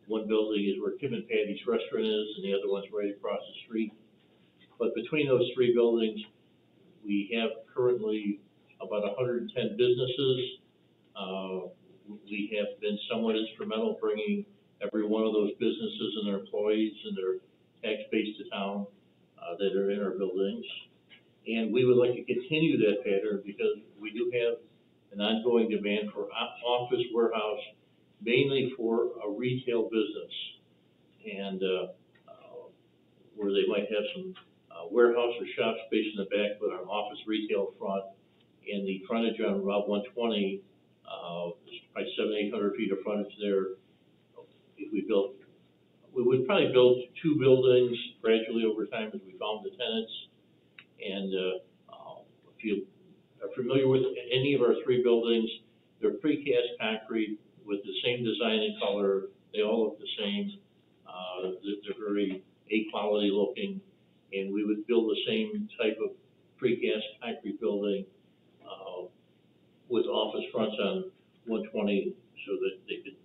One building is where Tim and Patty's restaurant is, and the other one's right across the street. But between those 3 buildings, we have currently about 110 businesses. We have been somewhat instrumental bringing every one of those businesses and their employees and their tax base to town that are in our buildings. And we would like to continue that pattern because we do have an ongoing demand for office warehouse, mainly for a retail business. And where they might have some warehouse or shop space in the back with our office retail front. And the frontage on Route 120, there's probably 700-800 feet of frontage there. If we built, we would probably build 2 buildings gradually over time as we found the tenants. And if you are familiar with any of our 3 buildings, they're precast concrete with the same design and color. They all look the same. They're very A-quality looking, and we would build the same type of precast concrete building with office fronts on 120 so that they could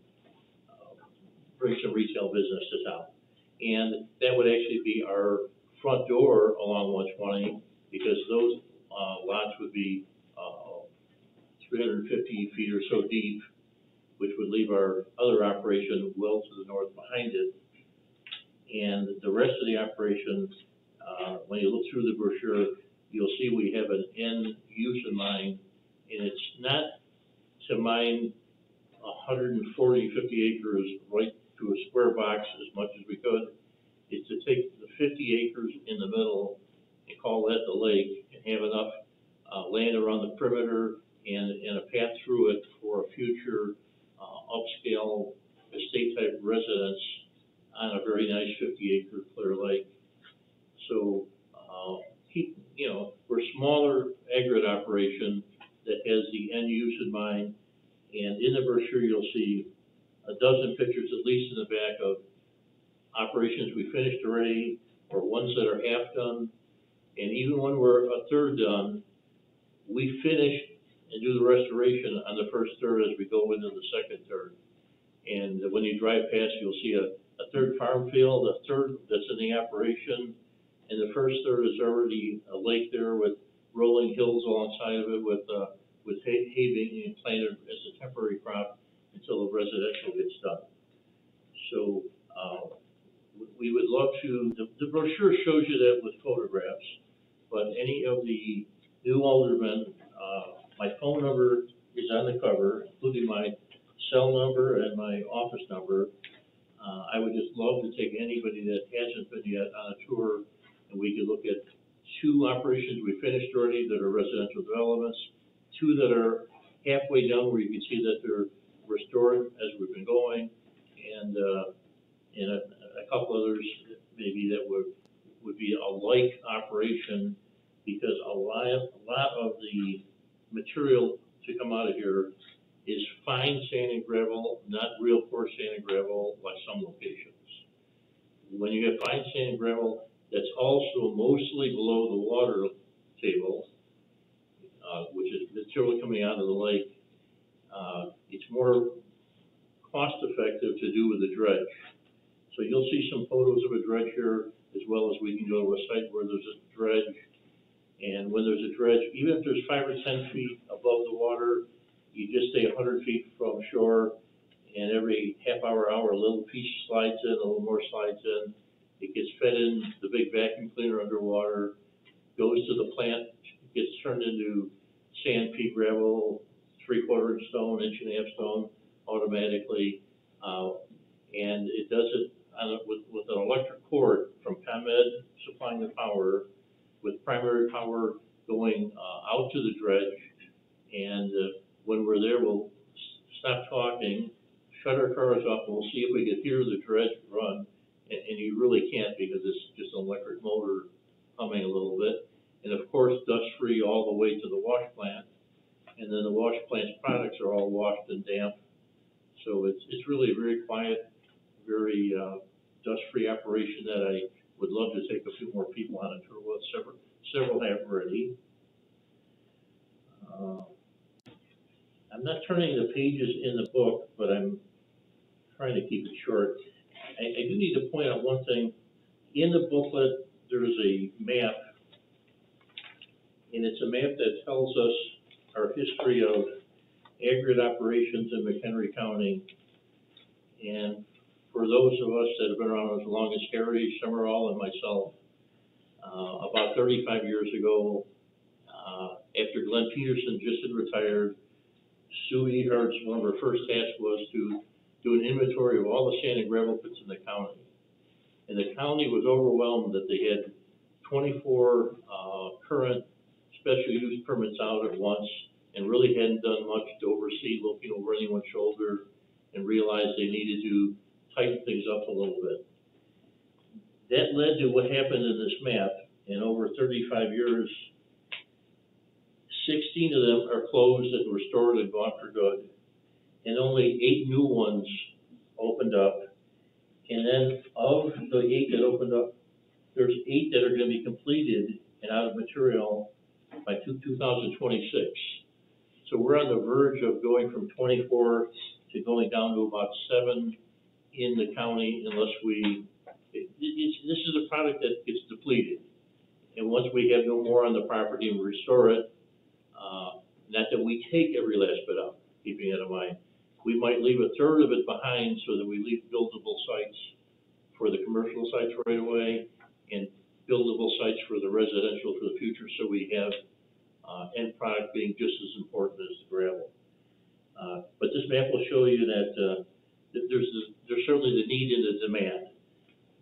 bring some retail business to town. And that would actually be our front door along 120 because those lots would be 350 feet or so deep, which would leave our other operation well to the north behind it. And the rest of the operation, when you look through the brochure, you'll see we have an end use in mind, and it's not to mine 140, 50 acres right to a square box as much as we could. It's to take the 50 acres in the middle and call that the lake and have enough land around the perimeter and a path through it for a future upscale estate type residence on a very nice 50-acre clear lake. So we're a smaller aggregate operation that has the end use in mind. And in the brochure, you'll see a dozen pictures, at least in the back, of operations we finished already or ones that are half done. And even when we're a third done, we finish and do the restoration on the first third as we go into the second third. And when you drive past, you'll see a third farm field, a third that's in the operation, and the first third is already a lake there with rolling hills alongside of it with hay being planted as a temporary crop until the residential gets done. So we would love to to, the brochure shows you that with photographs, but any of the new aldermen, my phone number is on the cover, including my cell number and my office number. I would just love to take anybody that hasn't been yet on a tour, and we could look at 2 operations we finished already that are residential developments, 2 that are halfway done where you can see that they're restored as we've been going, and a couple others maybe that would be a like operation, because a lot of the material to come out of here is fine sand and gravel, not real coarse sand and gravel like some locations. When you get fine sand and gravel, that's also mostly below the water table, which is material coming out of the lake. It's more cost effective to do with the dredge. So you'll see some photos of a dredge here, as well as we can go to a site where there's a dredge. And when there's a dredge, even if there's 5 or 10 feet above the water, you just stay 100 feet from shore, and every half hour, a little piece slides in, a little more slides in. It gets fed in the big vacuum cleaner underwater, goes to the plant, gets turned into sand, pea gravel, 3/4 inch stone, 1.5 inch stone automatically, and it does it with an electric cord from ComEd supplying the power, with primary power going out to the dredge. And when we're there, we'll stop talking, shut our cars off, and we'll see if we can hear the dredge run. And you really can't, because it's just an electric motor humming a little bit. And of course, dust-free all the way to the wash plant. And then the wash plant's products are all washed and damp. So it's really a very quiet, very dust-free operation that I would love to take a few more people on a tour with. Several have already. I'm not turning the pages in the book, but I'm trying to keep it short. I do need to point out one thing. In the booklet, there's a map, and it's a map that tells us our history of aggregate operations in Mchenry County. And for those of us that have been around as long as Harry, Sumrall, and myself, about 35 years ago, after Glenn Peterson just had retired, Sue Ehart's one of her first tasks was to do an inventory of all the sand and gravel pits in the county. And the county was overwhelmed that they had 24 current special use permits out at once, and really hadn't done much to oversee looking over anyone's shoulder, and realized they needed to tighten things up a little bit. That led to what happened in this map. In over 35 years, 16 of them are closed and restored and gone for good, and only 8 new ones opened up. And then of the 8 that opened up, there's 8 that are going to be completed and out of material by 2026. So we're on the verge of going from 24 to going down to about 7 in the county, unless this is a product that gets depleted. And once we have no more on the property and restore it, not that we take every last bit out, keeping that in mind, we might leave a third of it behind so that we leave buildable sites for the commercial sites right away, and buildable sites for the residential for the future, so we have end product being just as important as the gravel. But this map will show you that there's certainly the need and the demand,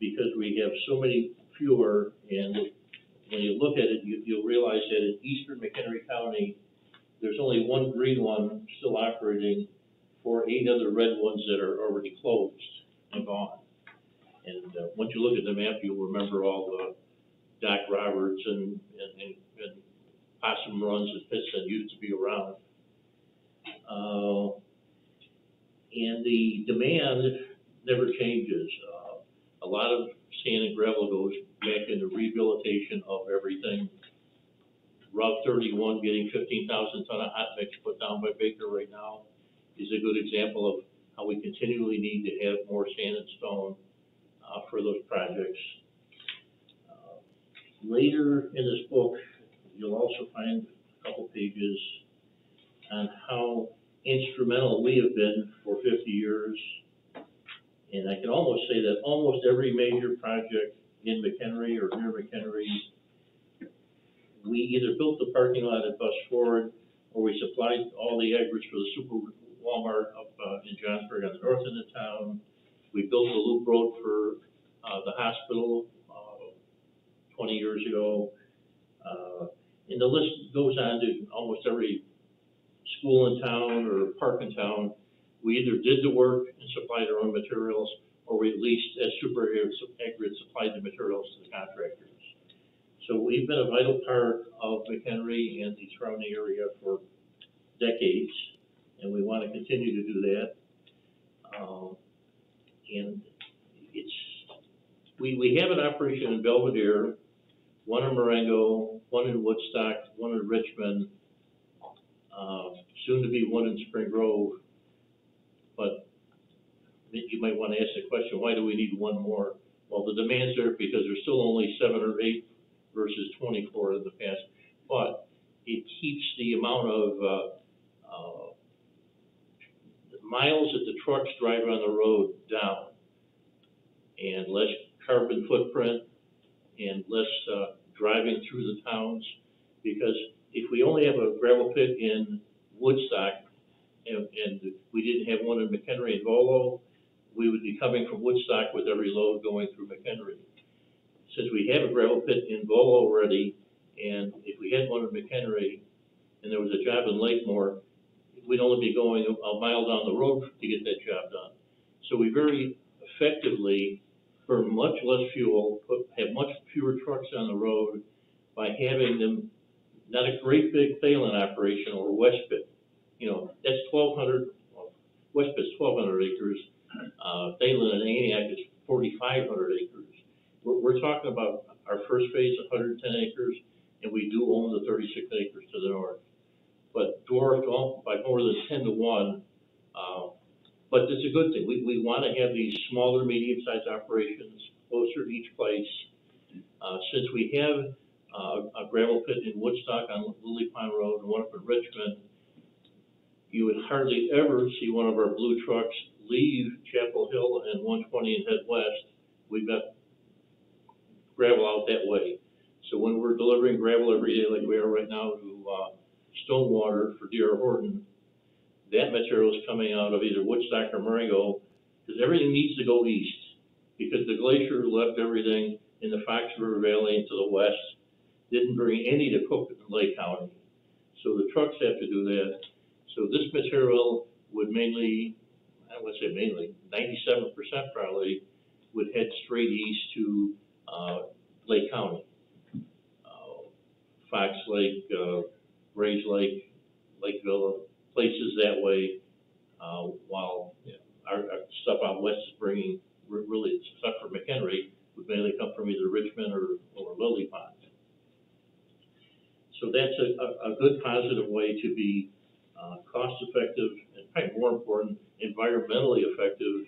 because we have so many fewer, and when you look at it, you'll realize that in eastern Mchenry County, there's only 1 green one still operating for 8 other red ones that are already closed and gone. And once you look at the map, you'll remember all the Doc Roberts and possum runs and pits that used to be around. And the demand never changes. A lot of sand and gravel goes back into rehabilitation of everything. Route 31 getting 15,000 ton of hot mix put down by Baker right now is a good example of how we continually need to have more sand and stone for those projects. Later in this book, you'll also find a couple pages on how instrumental we have been for 50 years. And I can almost say that almost every major project in Mchenry or near Mchenry, we either built the parking lot at Bus Ford, or we supplied all the aggregates for the Super Walmart up in Johnsburg on the north end of town. We built the loop road for the hospital 20 years ago. And the list goes on to almost every school in town or park in town. We either did the work and supplied our own materials, or we at least, as Super Aggregate, supplied the materials to the contractors. So we've been a vital part of Mchenry and the surrounding area for decades, and we want to continue to do that. And we have an operation in Belvedere, one in Marengo, one in Woodstock, one in Richmond, soon to be one in Spring Grove. But you might want to ask the question, why do we need one more? Well, the demand's there because there's still only 7 or 8 versus 24 in the past. But it keeps the amount of miles that the trucks drive on the road down, and less carbon footprint, and less driving through the towns. Because if we only have a gravel pit in Woodstock, and we didn't have one in Mchenry and Volo, we would be coming from Woodstock with every load going through Mchenry. Since we have a gravel pit in Volo already, and if we had one in Mchenry, and there was a job in Lakemore, we'd only be going a mile down the road to get that job done. So we very effectively burn much less fuel, have much fewer trucks on the road by having them, not a great big Thalen operation or West Pit. You know, that's 1,200, well, West Pit's 1,200 acres. Thalen and Antioch is 4,500 acres. We're talking about our first phase, 110 acres, and we do own the 36 acres to the north. But dwarfed by more than 10 to 1. But it's a good thing. We want to have these smaller, medium-sized operations closer to each place. Since we have a gravel pit in Woodstock on Lily Pond Road and one up in Richmond, you would hardly ever see one of our blue trucks leave Chapel Hill and 120 and head west. We've got gravel out that way. So when we're delivering gravel every day like we are right now to Stonewater for D.R. Horton, that material is coming out of either Woodstock or Marengo, because everything needs to go east, because the glacier left everything in the Fox River Valley and to the west, didn't bring any to Cook and Lake County. So the trucks have to do that. So this material would mainly, I would say mainly, 97% probably, would head straight east to Lake County. Fox Lake, Grays Lake, Lakeville, places that way, while our stuff out west is bringing, really stuff from Mchenry would mainly come from either Richmond or Lily Pond. So that's a good positive way to be cost effective and probably more important, environmentally effective,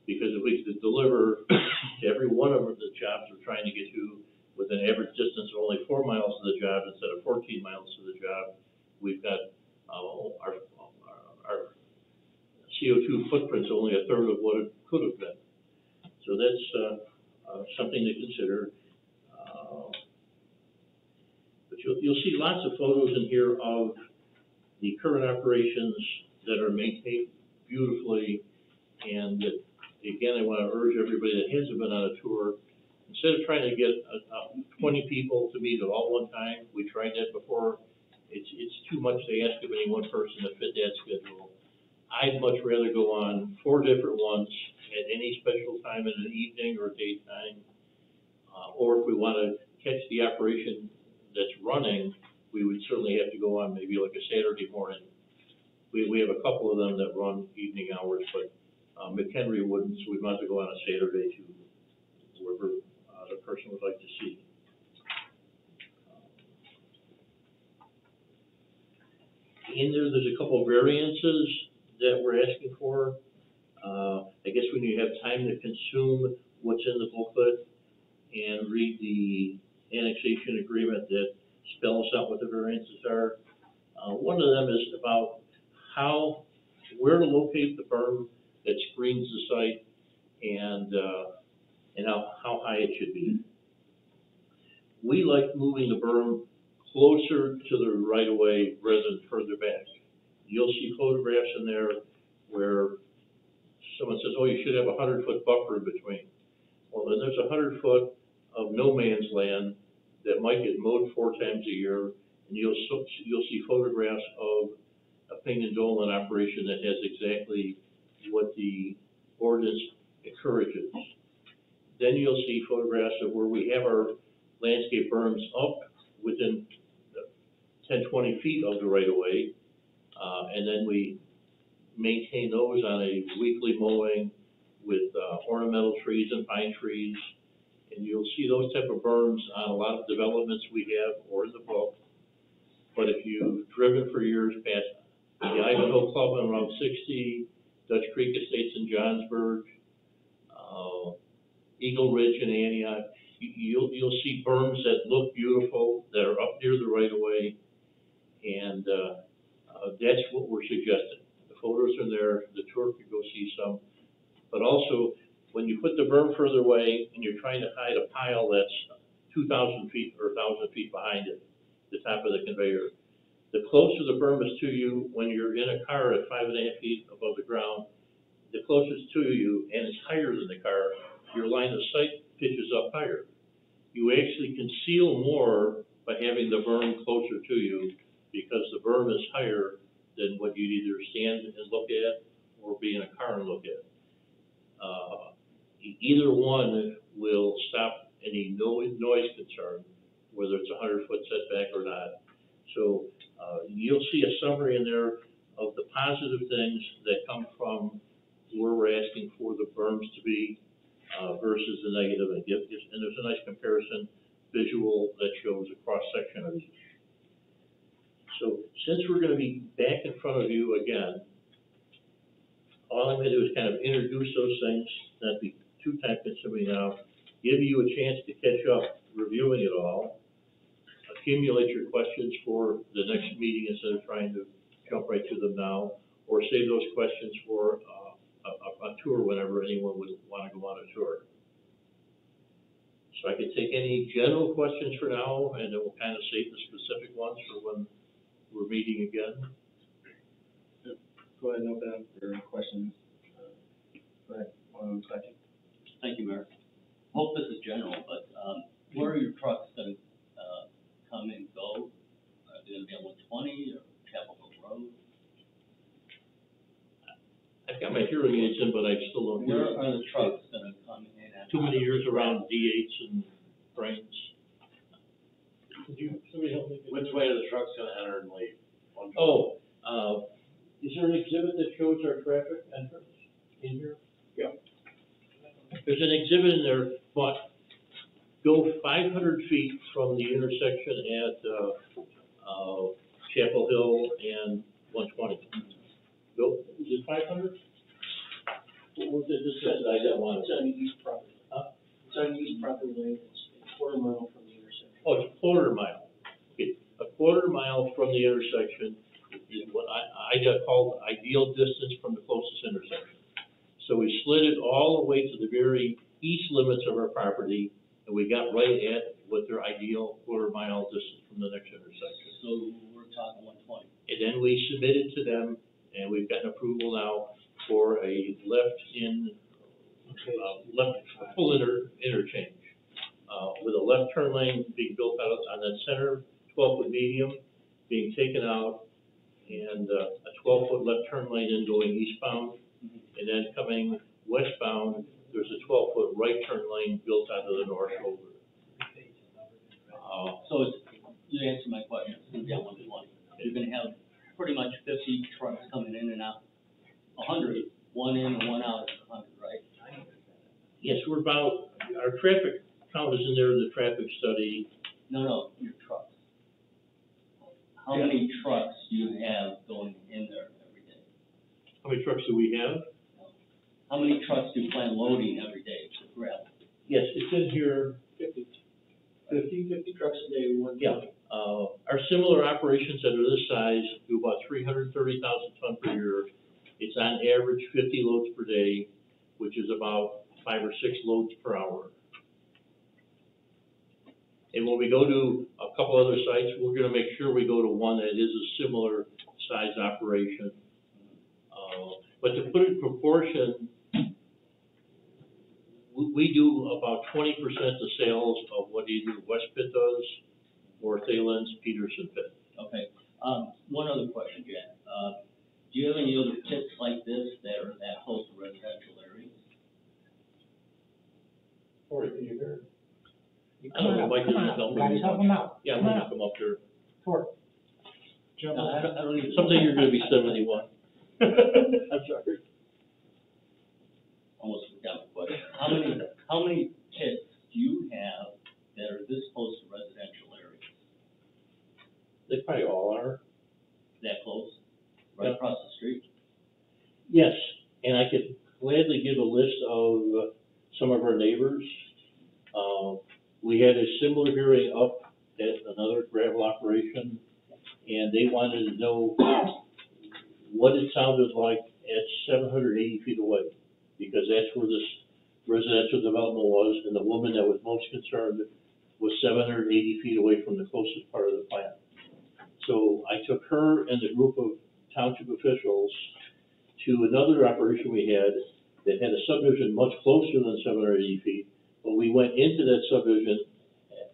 because if we could deliver to every one of the jobs we're trying to get to with an average distance of only 4 miles to the job instead of 14 miles to the job, we've got our CO2 footprint's only a third of what it could have been. So that's something to consider. But you'll see lots of photos in here of the current operations that are maintained beautifully. And again, I want to urge everybody that hasn't been on a tour, instead of trying to get 20 people to meet at all one time, we tried that before. It's too much to ask of any one person to fit that schedule. I'd much rather go on 4 different ones at any special time in the evening or daytime. Or if we want to catch the operation that's running, we would certainly have to go on maybe like a Saturday morning. We have a couple of them that run evening hours, but Mchenry wouldn't, so we might have to go on a Saturday to whoever the person would like to see. In there's a couple of variances that we're asking for. I guess when you have time to consume what's in the booklet and read the annexation agreement that spells out what the variances are. One of them is about where to locate the berm that screens the site, and and how high it should be. We like moving the berm closer to the right-of-way rather than further back. You'll see photographs in there where someone says, oh, you should have a 100-foot buffer in between. Well, then there's 100 foot of no man's land that might get mowed 4 times a year, and you'll see photographs of a ping and dolan operation that has exactly what the ordinance encourages. Then you'll see photographs of where we have our landscape berms up within 10, 20 feet of the right-of-way, and then we maintain those on a weekly mowing with ornamental trees and pine trees. And you'll see those type of berms on a lot of developments we have or in the book. But if you've driven for years past the Ivanhoe Club on Route 60, Dutch Creek Estates in Johnsburg, Eagle Ridge in Antioch, you'll see berms that look beautiful, that are up near the right-of-way, and that's what we're suggesting. The photos are there, the tour could go see some, but also, when you put the berm further away and you're trying to hide a pile that's 2,000 feet or 1,000 feet behind it, the top of the conveyor, the closer the berm is to you when you're in a car at 5.5 feet above the ground, the closest to you, and it's higher than the car, your line of sight pitches up higher. You actually conceal more by having the berm closer to you because the berm is higher than what you'd either stand and look at or be in a car and look at. Either one will stop any noise concern, whether it's a 100-foot setback or not. So you'll see a summary in there of the positive things that come from where we're asking for the berms to be versus the negative. And there's a nice comparison visual that shows a cross-section of each. So since we're going to be back in front of you again, all I'm going to do is kind of introduce those things, not be too time-consuming now, give you a chance to catch up reviewing it all, accumulate your questions for the next meeting instead of trying to jump right to them now, or save those questions for a tour whenever anyone would want to go on a tour. So I can take any general questions for now, and then we'll kind of save the specific ones for when we're meeting again. Go ahead and open up for questions. Go ahead, question. Thank you, Mayor. Hope this is general, but where are your trucks gonna come and go? Are they gonna be on 120 or Chapel Hill Road? I've got my hearing aids in, but I still don't hear. Where are the trucks gonna come in at? Too many years around D8s and frames. Somebody help me? Which way are the trucks gonna enter and leave? Is there an exhibit that shows our traffic entrance in here? Yeah. There's an exhibit in there, but go 500 feet from the intersection at Chapel Hill and 120. Go, is it 500? What was it just said? I got one. It's on the east property. It's on the east property lane, it's a quarter mile from the intersection. Oh, it's a quarter mile. Okay, a quarter mile from the intersection is what I got called ideal distance from the closest intersection. So we slid it all the way to the very east limits of our property, and we got right at what their ideal quarter mile distance from the next intersection. So we're talking 120. And then we submitted to them, and we've gotten approval now for a full interchange, with a left turn lane being built out on that center 12-foot medium being taken out, and a 12-foot left turn lane in going eastbound, and then coming westbound, there's a 12-foot right turn lane built onto the north shoulder. So you answered my question, it's gonna be on 120. You're gonna have pretty much 50 trucks coming in and out, 100, one in and one out is 100, right? Yes, we're about, our traffic count is in there in the traffic study. No, your trucks. How many trucks do you have going in there every day? How many trucks do we have? How many trucks do you plan loading every day to gravel? Yes, it's in here. 50 trucks a day, Yeah, our similar operations that are this size do about 330,000 tons per year. It's on average 50 loads per day, which is about 5 or 6 loads per hour. And when we go to a couple other sites, we're gonna make sure we go to one that is a similar size operation. But to put it in proportion, we do about 20% of sales of what either West Pitt does or Thalen's Peterson Pitt. Okay, one other question, Jack. Do you have any other pits like this that are that close to residential areas? Corey, can you hear? I Come don't on know, up, Mike come doesn't on help up, me guys, help him out. Yeah, I'm Come on gonna up. come up here. Tor. No, I don't even. Someday you're gonna be 71. I'm sorry. Almost forgot the question. How many pits do you have that are this close to residential areas? They probably all are. That close? Right Yeah. across the street? Yes, and I could gladly give a list of some of our neighbors. We had a similar hearing up at another gravel operation, and they wanted to know what it sounded like at 780 feet away, because that's where this residential development was, and the woman that was most concerned was 780 feet away from the closest part of the plant. So I took her and the group of township officials to another operation we had that had a subdivision much closer than 780 feet, but we went into that subdivision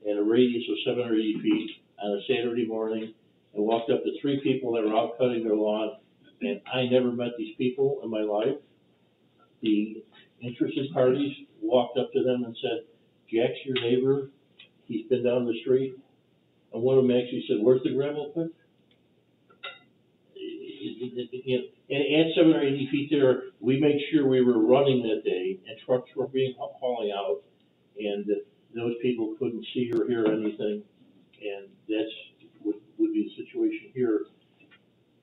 at a radius of 780 feet on a Saturday morning and walked up to 3 people that were out cutting their lawn, and I never met these people in my life. The interested parties walked up to them and said, "Jack's your neighbor, he's been down the street," and one of them actually said, "Where's the gravel pit?" And at 780 feet there, we made sure we were running that day, and trucks were being hauling out, and those people couldn't see or hear anything, and that's would be the situation here.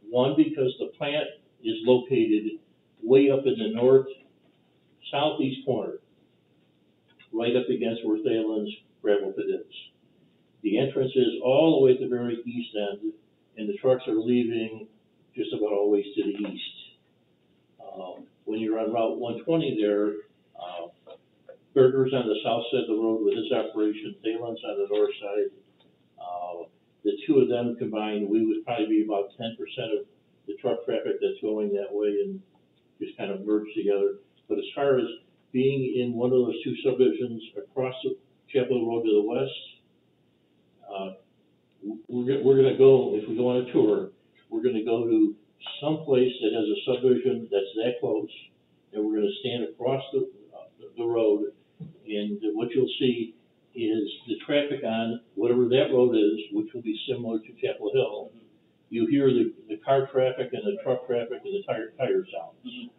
One, because the plant is located way up in the north southeast corner, right up against where Thalen's gravel pit is. The entrance is all the way at the very east end, and the trucks are leaving just about always to the east. When you're on Route 120 there, Berger's on the south side of the road with his operation, Thalen's on the north side. The two of them combined, we would probably be about 10% of the truck traffic that's going that way and just kind of merge together. But as far as being in one of those two subdivisions across the Chapel Road to the west, we're gonna go, if we go on a tour, we're gonna go to some place that has a subdivision that's that close, and we're gonna stand across the road, and what you'll see is the traffic on whatever that road is, which will be similar to Chapel Hill. You hear the car traffic and the truck traffic and the tire sounds.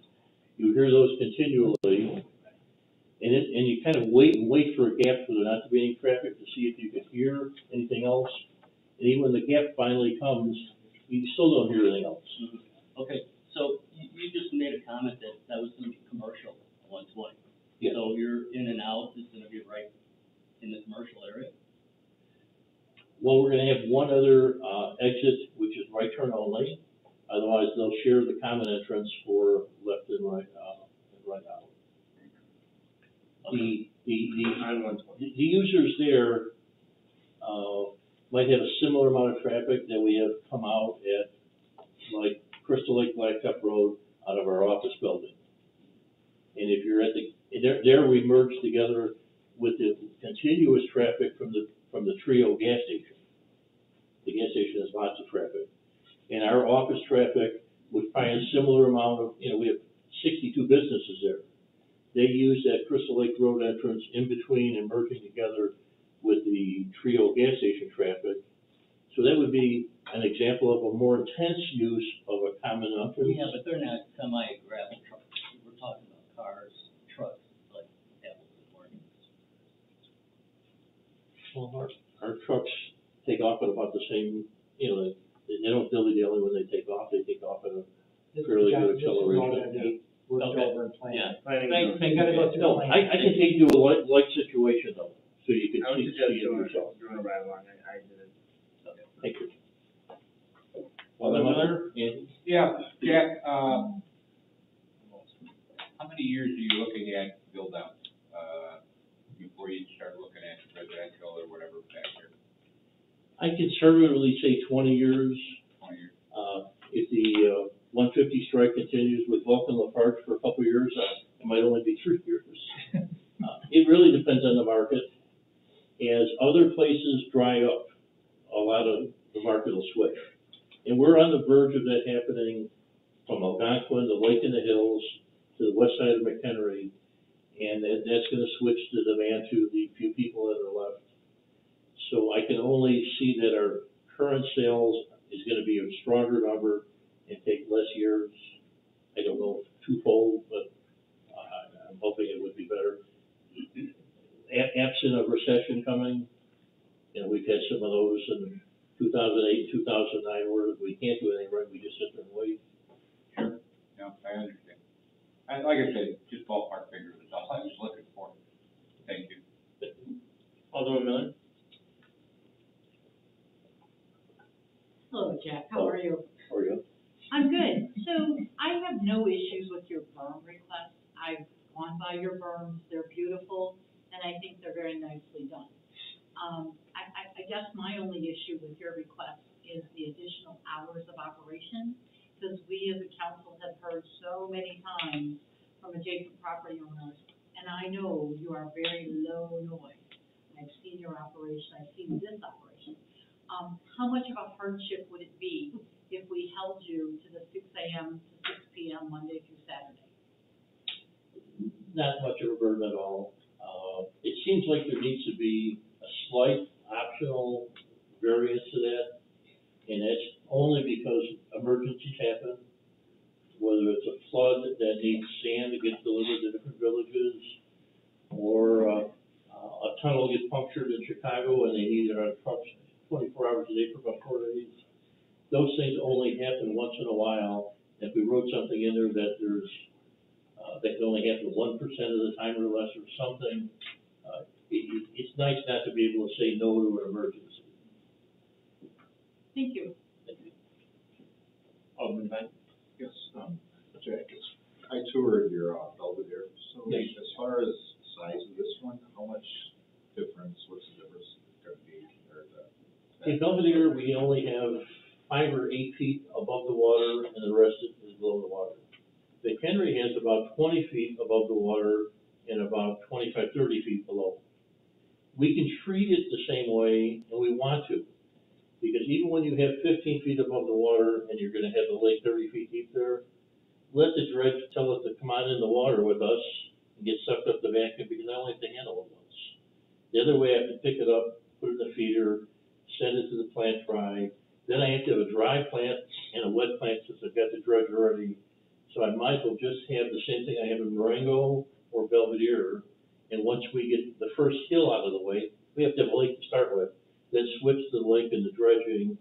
You hear those continually, and you kind of wait for a gap for there not to be any traffic to see if you can hear anything else. And even when the gap finally comes, you still don't hear anything else. Okay, so you just made a comment that was gonna be commercial, 120. Yeah. So your in and out is gonna be right in the commercial area? Well, we're gonna have one other, exit, which is right turn only. Otherwise, they'll share the common entrance for left and right out. Okay. The users there, might have a similar amount of traffic that we have come out at, like, Crystal Lake Blacktop Road out of our office building. And if you're at there we merge together with the continuous traffic from the Trio gas station. The gas station has lots of traffic. And our office traffic would find a similar amount of, we have 62 businesses there. They use that Crystal Lake Road entrance in between and merging together with the Trio gas station traffic. So that would be an example of a more intense use of a common entrance. Yeah, but they're not semi-gravel trucks. We're talking about cars, trucks, like apples and oranges. Well, our trucks take off at about the same, they don't dilly-dally when they take off. They take off at a fairly good acceleration. Worked over and planned. Yeah. You gotta go through No, the I can take you to a light situation though, so you can I would see suggest it yourself. doing a ride along, I did it. Thank you. Well, another, and Yeah, Jack, how many years are you looking at build out? conservatively say 20 years. 20 years. If the 150 strike continues with Vulcan Lafarge for a couple of years, it might only be 3 years. It really depends on the market. As other places dry up, a lot of the market will switch. And we're on the verge of that happening from Algonquin, the Lake in the Hills, to the west side of Mchenry. And that's going to switch the demand to the few people that are left. So I can only see that our current sales is going to be a stronger number and take less years. I don't know twofold, but I'm hoping it would be better. Absent of recession coming, we've had some of those in 2008, 2009, where we can't do anything right, we just sit there and wait. Sure, yeah, I understand. And like I said, just ballpark figures is all I was looking for. Thank you. Alderman Miller? Hello, Jack, how are you? How are you? I'm good. So I have no issues with your berm request. I've gone by your berms, they're beautiful, and I think they're very nicely done. I guess my only issue with your request is the additional hours of operation, because we as a council have heard so many times from adjacent property owners, and I know you are very low noise. I've seen your operation, I've seen this operation. How much of a hardship would it be if we held you to the 6 a.m. to 6 p.m. Monday through Saturday? Not much of a burden at all. It seems like there needs to be a slight optional variance to that, and that's only because emergencies happen, whether it's a flood that needs sand to get delivered to different villages, or a tunnel gets punctured in Chicago and they need it on trucks 24 hours a day for about 4 days. Those things only happen once in a while. If we wrote something in there that there's that can only happen 1% of the time or less or something, it's nice not to be able to say no to an emergency. Thank you. Alderman Vine? Yes, Jack, I toured your Belvedere, so Yes. as far as size of this one, how much difference, what's the difference going to be compared to? In Belvedere, we only have 5 or 8 feet above the water, and the rest is below the water. Mchenry has about 20 feet above the water and about 25, 30 feet below. We can treat it the same way, and we want to, because even when you have 15 feet above the water and you're going to have the lake 30 feet deep there, let the dredge tell it to come on in the water with us and get sucked up the vacuum, because I only have to handle it once. The other way, I have to pick it up, put it in the feeder, send it to the plant dry. Then I have to have a dry plant and a wet plant since I've got the dredge already. So I might as well just have the same thing I have in Marengo or Belvedere. And once we get the first hill out of the way, we have to have a lake to start with. Then switch to the lake and the dredging,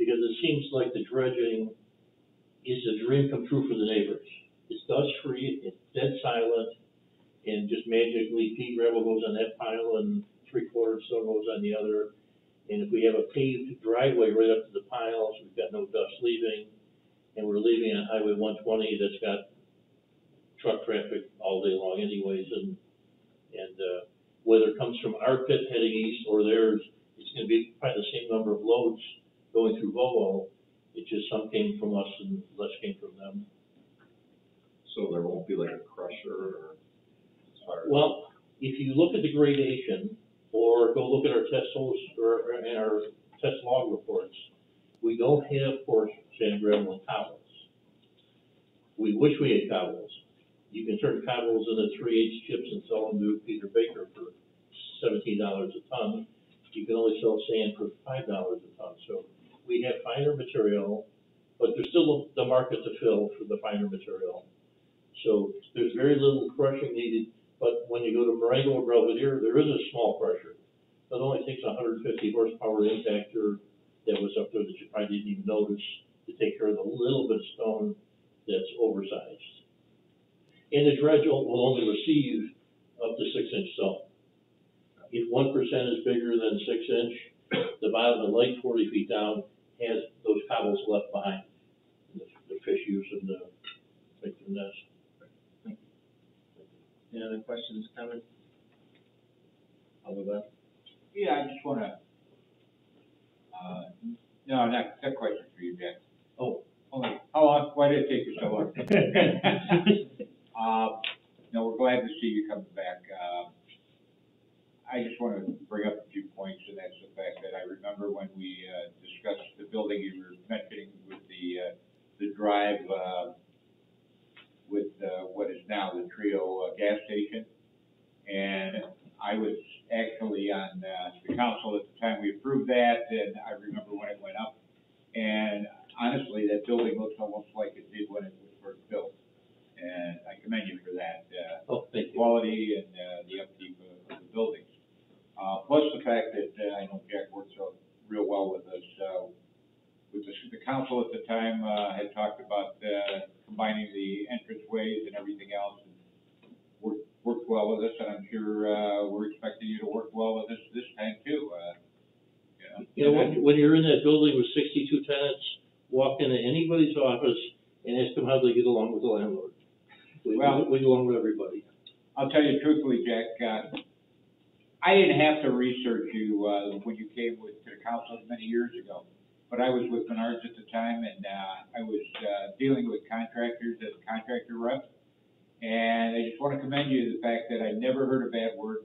because it seems like the dredging is a dream come true for the neighbors. It's dust-free, it's dead silent, and just magically pea gravel goes on that pile and 3/4 stone goes on the other. And if we have a paved driveway right up to the piles, we've got no dust leaving. And we're leaving on Highway 120 that's got truck traffic all day long anyways. And whether it comes from our pit heading east or theirs, it's going to be probably the same number of loads going through Volvo. It's just some came from us and less came from them. So there won't be like a crusher or as far as? Well, if you look at the gradation, or go look at our test holes and our test log reports, we don't have porous sand, gravel, and cobbles. We wish we had cobbles. You can turn cobbles into 3/8 chips and sell them to Peter Baker for $17 a ton. You can only sell sand for $5 a ton. So we have finer material, but there's still the market to fill for the finer material. So there's very little crushing needed. But when you go to Marengo or Belvedere, there is a small crusher. It only takes 150 horsepower impactor that was up there that you probably didn't even notice to take care of the little bit of stone that's oversized. And the dredge will only receive up to 6-inch stone. If 1% is bigger than 6-inch, the bottom of the lake 40 feet down has those cobbles left behind. The fish use them to make their nest. Any other questions, comments? Alderman Vine? Yeah, I just want to No, not that question for you, Jack. Oh. How long, why did it take you so long? No, we're glad to see you coming back. I just want to bring up a few points, and that's the fact that I remember when we discussed the building you were mentioning with the drive with what is now the Trio gas station. And I was actually on the council at the time we approved that, and I remember when it went up. And honestly, that building looks almost like it did when it was first built. And I commend you for that. Thank you. Quality and the upkeep of the buildings. Plus the fact that I know Jack works real well with us. With the council at the time had talked about combining the entranceways and everything else. And worked well with us, and I'm sure we're expecting you to work well with us this time too. You know, when you're in that building with 62 tenants, walk into anybody's office and ask them how they get along with the landlord. We get along with everybody. I'll tell you truthfully, Jack, I didn't have to research you when you came to the council many years ago, but I was with Menards at the time, and I was dealing with contractors as a contractor rep. And I just want to commend you the fact that I never heard a bad word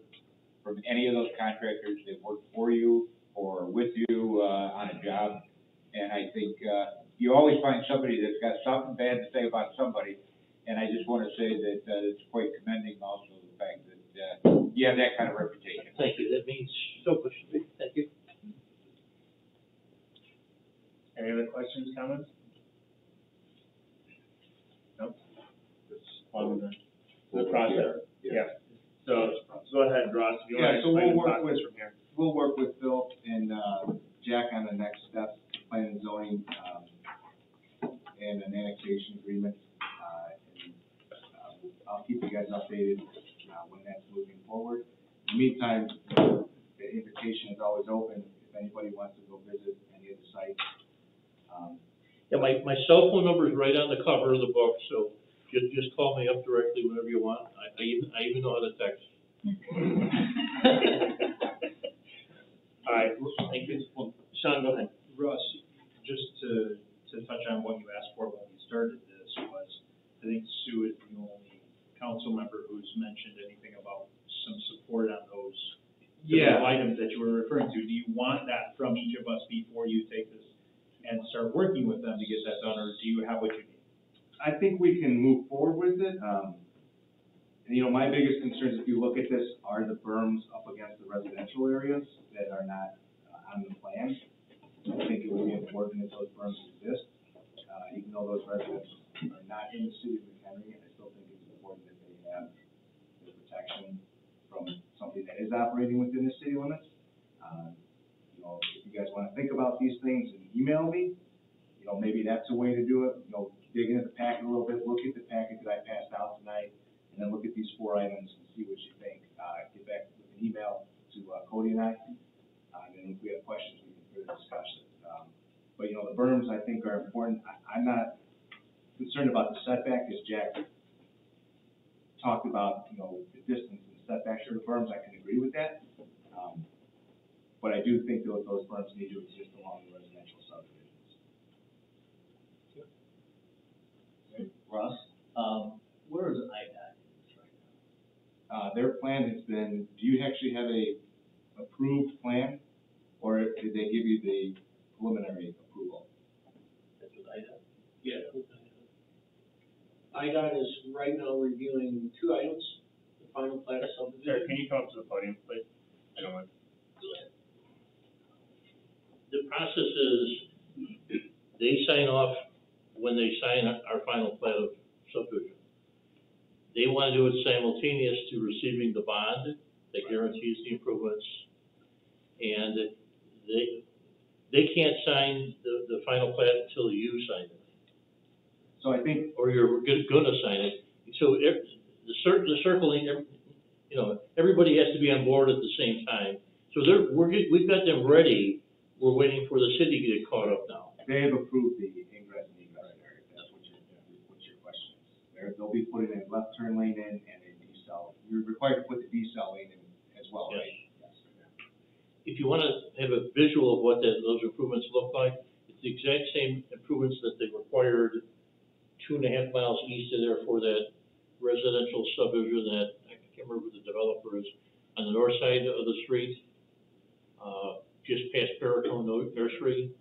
from any of those contractors that worked for you or with you on a job. And I think you always find somebody that's got something bad to say about somebody. And I just want to say that it's quite commending also the fact that you have that kind of reputation. Thank you. That means so much to me. Thank you. Any other questions, comments? Nope. On the process. Yeah. So go ahead, Ross, if you want to explain the process from here. We'll work with Phil and Jack on the next steps, plan and zoning, and an annexation agreement. I'll keep you guys updated when that's moving forward. In the meantime, the invitation is always open if anybody wants to go visit any of the sites. Yeah, my cell phone number is right on the cover of the book, so just call me up directly whenever you want. I even know how to text. All right, thank you. Sean, go ahead. Russ, just to touch on what you asked for when we started this was, I think Sue is the only council member who's mentioned anything about some support on those items that you were referring to. Do you want that from each of us before you take this and start working with them to get that done, or do you have what you need? I think we can move forward with it. And, you know, my biggest concerns, if you look at this, are the berms up against the residential areas that are not on the plan. I think it would be important that those berms exist, even though those residents are not in the city of Mchenry. I still think it's important that they have the protection from something that is operating within the city limits. You know, if you guys want to think about these things and email me, you know, maybe that's a way to do it. You know, dig into the packet a little bit, look at the packet that I passed out tonight, and then look at these 4 items and see what you think. Get back with an email to Cody and I, and then if we have questions, we can further discuss it. But, you know, the berms, I think, are important. I'm not concerned about the setback, as Jack talked about, you know, the distance and setbacks for the berms. I can agree with that. But I do think that those berms need to exist along the residential subdivisions. Ross, where is IDOT right now? Their plan has been, do you actually have a approved plan, or did they give you the preliminary approval? That's with IDOT? Yeah. IDOT is right now reviewing 2 items, the final plat of subdivision. Sir, can you come up to the podium, please? I don't want. Go ahead. The process is, they sign off when they sign our final plat of subdivision. They want to do it simultaneous to receiving the bond that guarantees the improvements, and they can't sign the final plat until you sign it. So I think, or you're gonna sign it. So the circling, you know, everybody has to be on board at the same time. So we've got them ready. We're waiting for the city to get caught up now. they have approved the ingress and egress area, if that's what your question is. They'll be putting a left turn lane in and a decel. You're required to put the decel lane in as well, Yes. right? Yes. If you want to have a visual of what those improvements look like, the exact same improvements that they required 2.5 miles east of there for that residential subdivision that, I can't remember who the developer is, on the north side of the street, just past Paracone Nursery.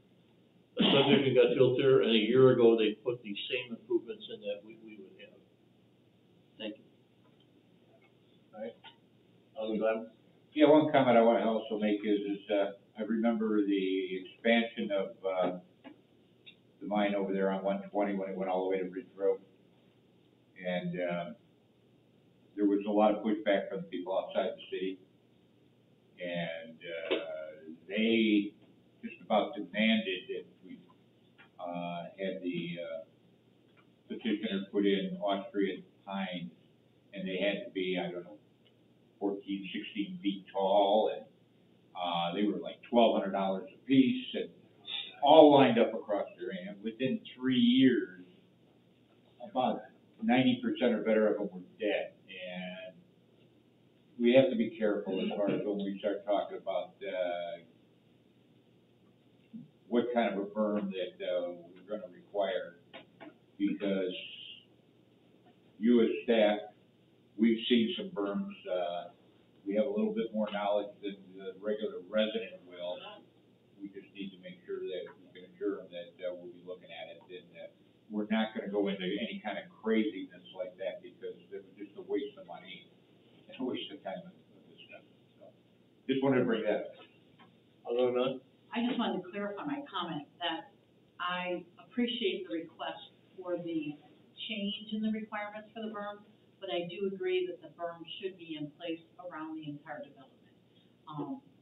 A subdivision got built there, and a year ago, they put the same improvements in that we would have. Thank you. All right. Alderman Glad? Yeah, one comment I want to also make is I remember the expansion of, the mine over there on 120 when it went all the way to Ridge Road. And, there was a lot of pushback from the people outside the city. And, they just about demanded that we, had the, petitioner put in Austrian pines, and they had to be, I don't know, 14, 16 feet tall, and, they were like $1,200 a piece, and all lined up across their hand. Within 3 years, about 90% or better of them were dead. And we have to be careful as far as when we start talking about what kind of a berm that we're going to require, because you as staff, we've seen some berms. We have a little bit more knowledge than the regular resident will. We just need to make sure that we can assure them that we'll be looking at it, and we're not going to go into any kind of craziness like that, because it was just a waste of money and a waste of time of this stuff. So, just wanted to bring that up. Alderman? I just wanted to clarify my comment that I appreciate the request for the change in the requirements for the berm, but I do agree that the berm should be in place around the entire development.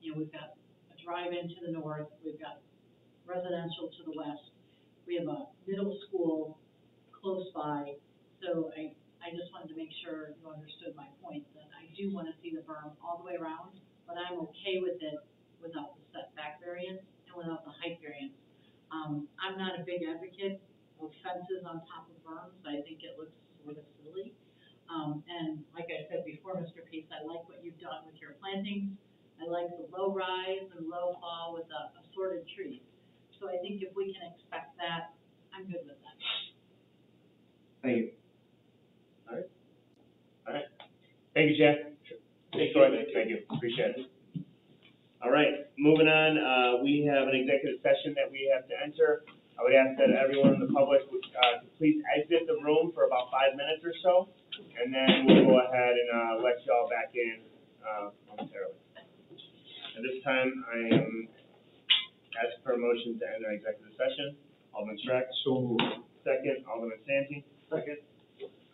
We've got a drive-in to the north, we've got residential to the west, we have a middle school close by, so I just wanted to make sure you understood my point, that I do want to see the berm all the way around, but I'm okay with it without the setback variance and without the height variance. I'm not a big advocate of fences on top of berms. I think it looks sort of silly. And like I said before, Mr. Peace, I like what you've done with your plantings. I like the low rise and low fall with the assorted trees. So I think if we can expect that, I'm good with that. Thank you. All right. All right. Thank you, Jeff. Thank you. Appreciate it. All right, moving on, we have an executive session that we have to enter. I would ask that everyone in the public would, please exit the room for about 5 minutes or so, and then we'll go ahead and, let y'all back in, momentarily. At this time, I am asking for a motion to enter executive session. Alderman Strack. So moved. Second, Alderman Santee. Second.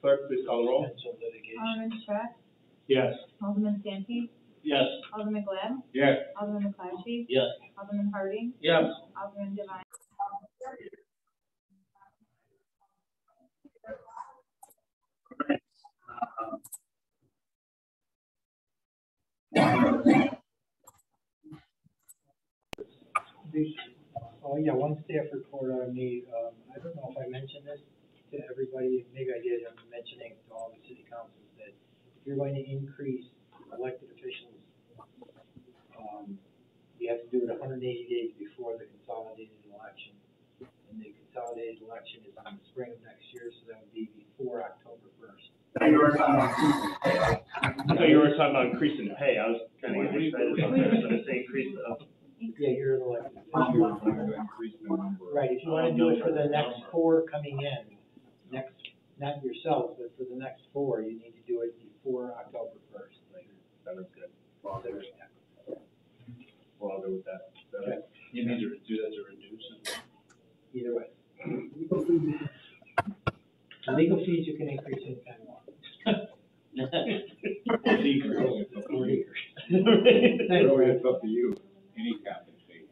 Clerk, please call the roll. Alderman Strack, Yes. Alderman Santee, Yes. Alderman Glad, Yes. Alderman McClatchy, Yes. Alderman Harding, Yes. Alderman Devine. Oh, yeah, one staff report on me. I don't know if I mentioned this to everybody, maybe I did, I'm mentioning to all the city councils that if you're going to increase elected officials, you have to do it 180 days before the consolidated election. And the consolidated election is in the spring of next year, so that would be before October 1st. I thought you were talking about increasing the pay. I was kind of getting excited about that, but it's increase of. Yeah, you're an elected official. Right, if you want to do it for the next 4 coming in, not yourself, but for the next 4, you need to do it before October 1st. That is good. Well, I'll go with that. Okay. You need to do that to reduce it. Either way. Legal fees you can increase anytime you want. Really, it's up to you. Any compensation,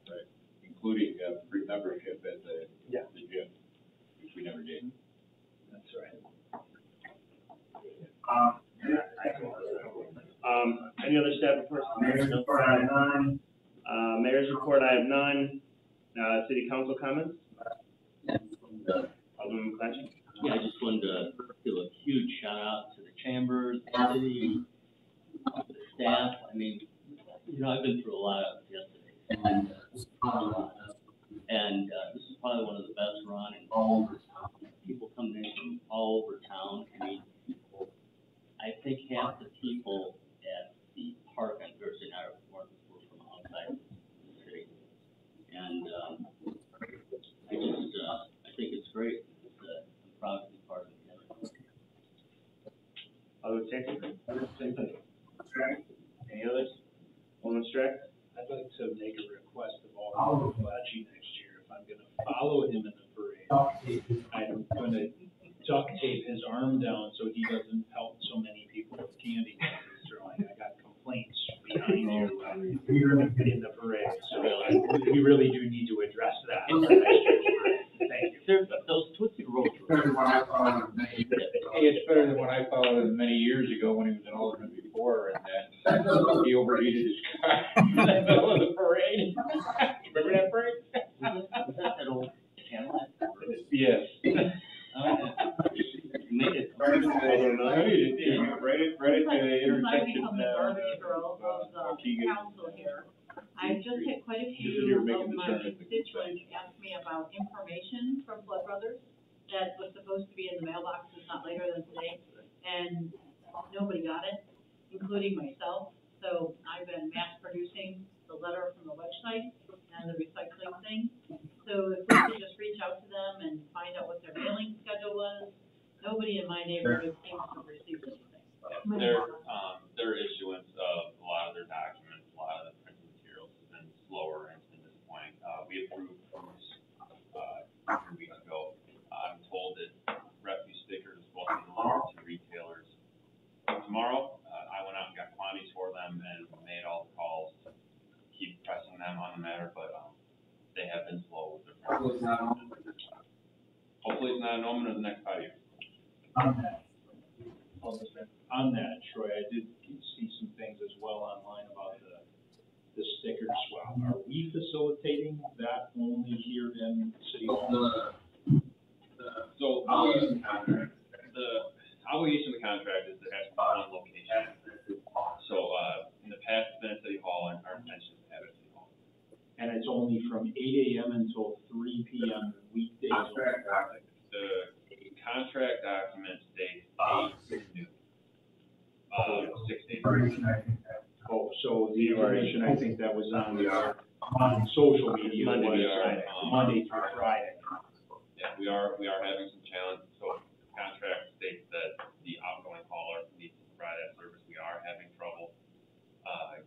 right, including free membership at the gym, which we never did. That's right. Any other staff reports? Mayor's report, I have none. Mayor's report, I have none. City council comments? Alderman McClatchy? Yeah, I just wanted to give a huge shout out to the chambers, the city, the staff. I mean, I've been through a lot of yesterday, and all over town can meet people. I think half the people at the park on Thursday night were from outside the city. And, I think it's great. I'm proud to be part of it. Other same thing. Any others? Alderman Strack? I'd like to make a request of Alderman Blatchy next year. If I'm gonna follow him in the parade, I'm gonna duct tape his arm down so he doesn't help so many people with candy that he's throwing. I got complaints behind you in the parade, so we really do need to address that in the next year's parade. Thank you. Those Tootsie Rolls. Hey, it's better than what I followed many years ago when he was an alderman before, and then he overheated his car in the middle of the parade. Remember that parade? Was that old Cadillac? Yes. Made it. Right at the Since I've intersection. become the garbage girl of the council here, I've just had quite a few You're of making the my turn at the- constituents ask me about information from Flood Brothers that was supposed to be in the mailboxes not later than today, and nobody got it, including myself. So I've been mass producing the letter from the website and the recycling thing. So if we could just reach out to them and find out what their mailing schedule was, nobody in my neighborhood seems to have received anything. Their issuance of a lot of their documents, a lot of the printed materials has been slower and it's been disappointing. We approved those, 3 weeks ago. I'm told that refuse stickers are supposed to be delivered to retailers tomorrow. I went out and got quantities for them and made all the calls to keep pressing them on the matter, but, they have been slow with their printing. Hopefully it's not an omen of the next 5 years. On that, Troy, I did see some things as well online about the sticker swap. Are we facilitating that only here in City Hall? So, the obligation of the contract is to have one location. So, in the past, it's been at City Hall, and our intention is to have it at City Hall. And it's only from 8 a.m. until 3 p.m. weekdays. The contract document states 8 to noon. 6 days. Oh, so the information, I think that was on social media was Monday through Friday. Yeah, we are having some challenges. So the contract states that the outgoing caller needs to provide that service. We are having trouble,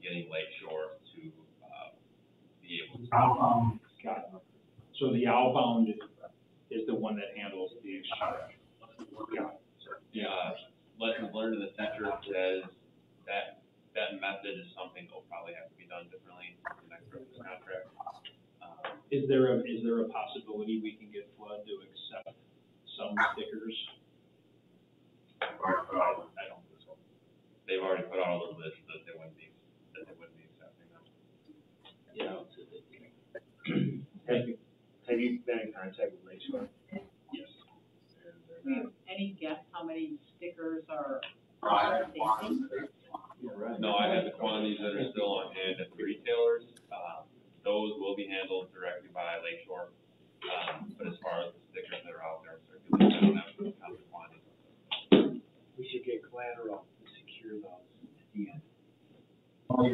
getting Lakeshore to, be able to. Got it. So the outbound is the one that handles the exchange. Got it. Yeah, lessons learned in the future is that method is something that will probably have to be done differently in the next contract. Is there a possibility we can get Flood to accept some stickers? I don't think so. They've already put out a little list that they wouldn't be accepting them. Yeah. Have you been in contact with Lakeshore? Yes. Any guess how many stickers are facing? No, I have the quantities that are still on hand at the retailers. Those will be handled directly by Lakeshore. But as far as the stickers that are out there, circulating, I don't have the quantities. We should get collateral to secure those at the end. I'll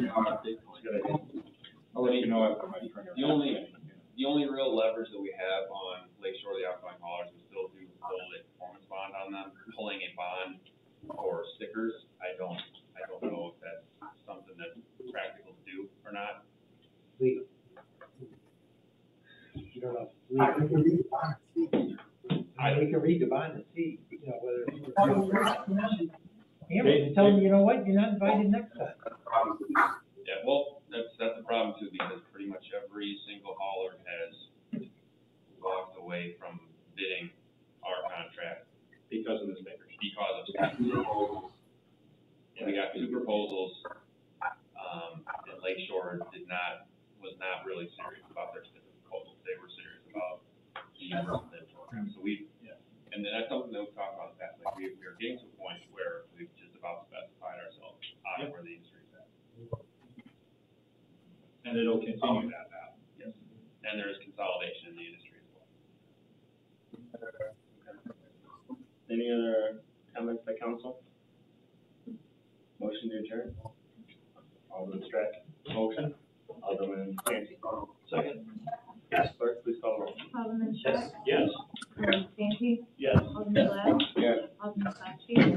let you know after my turn. The only real leverage that we have on Lakeshore, the outgoing haulers, we still do hold a performance bond on them. Pulling a bond for stickers, I don't know if that's something that's practical to do or not. Legal. You don't know. Legal. We can read the bond and see, whether it's. And tell them, you know what, you're not invited next time. Yeah, well, that's the problem too, because pretty much every single hauler has walked away from bidding our contract Because of the stickers. because of stickers. And we got 2 proposals, and Lakeshore was not really serious about their sticker proposals. They were serious about the resident program. So and then that's something that we've talked about in the past. Like we are getting to a point where we've just about specified ourselves on where the industry's at. And it'll continue that path. Yes. And there's consolidation in the industry as well. Any other comments by council? Motion to adjourn? Alderman Strack, motion. Alderman Clancy. Second. Clerk, please call the roll. Alderman Strack? Yes. Alderman Santi? Yes. Alderman Glad? Yes. Alderman Clarke?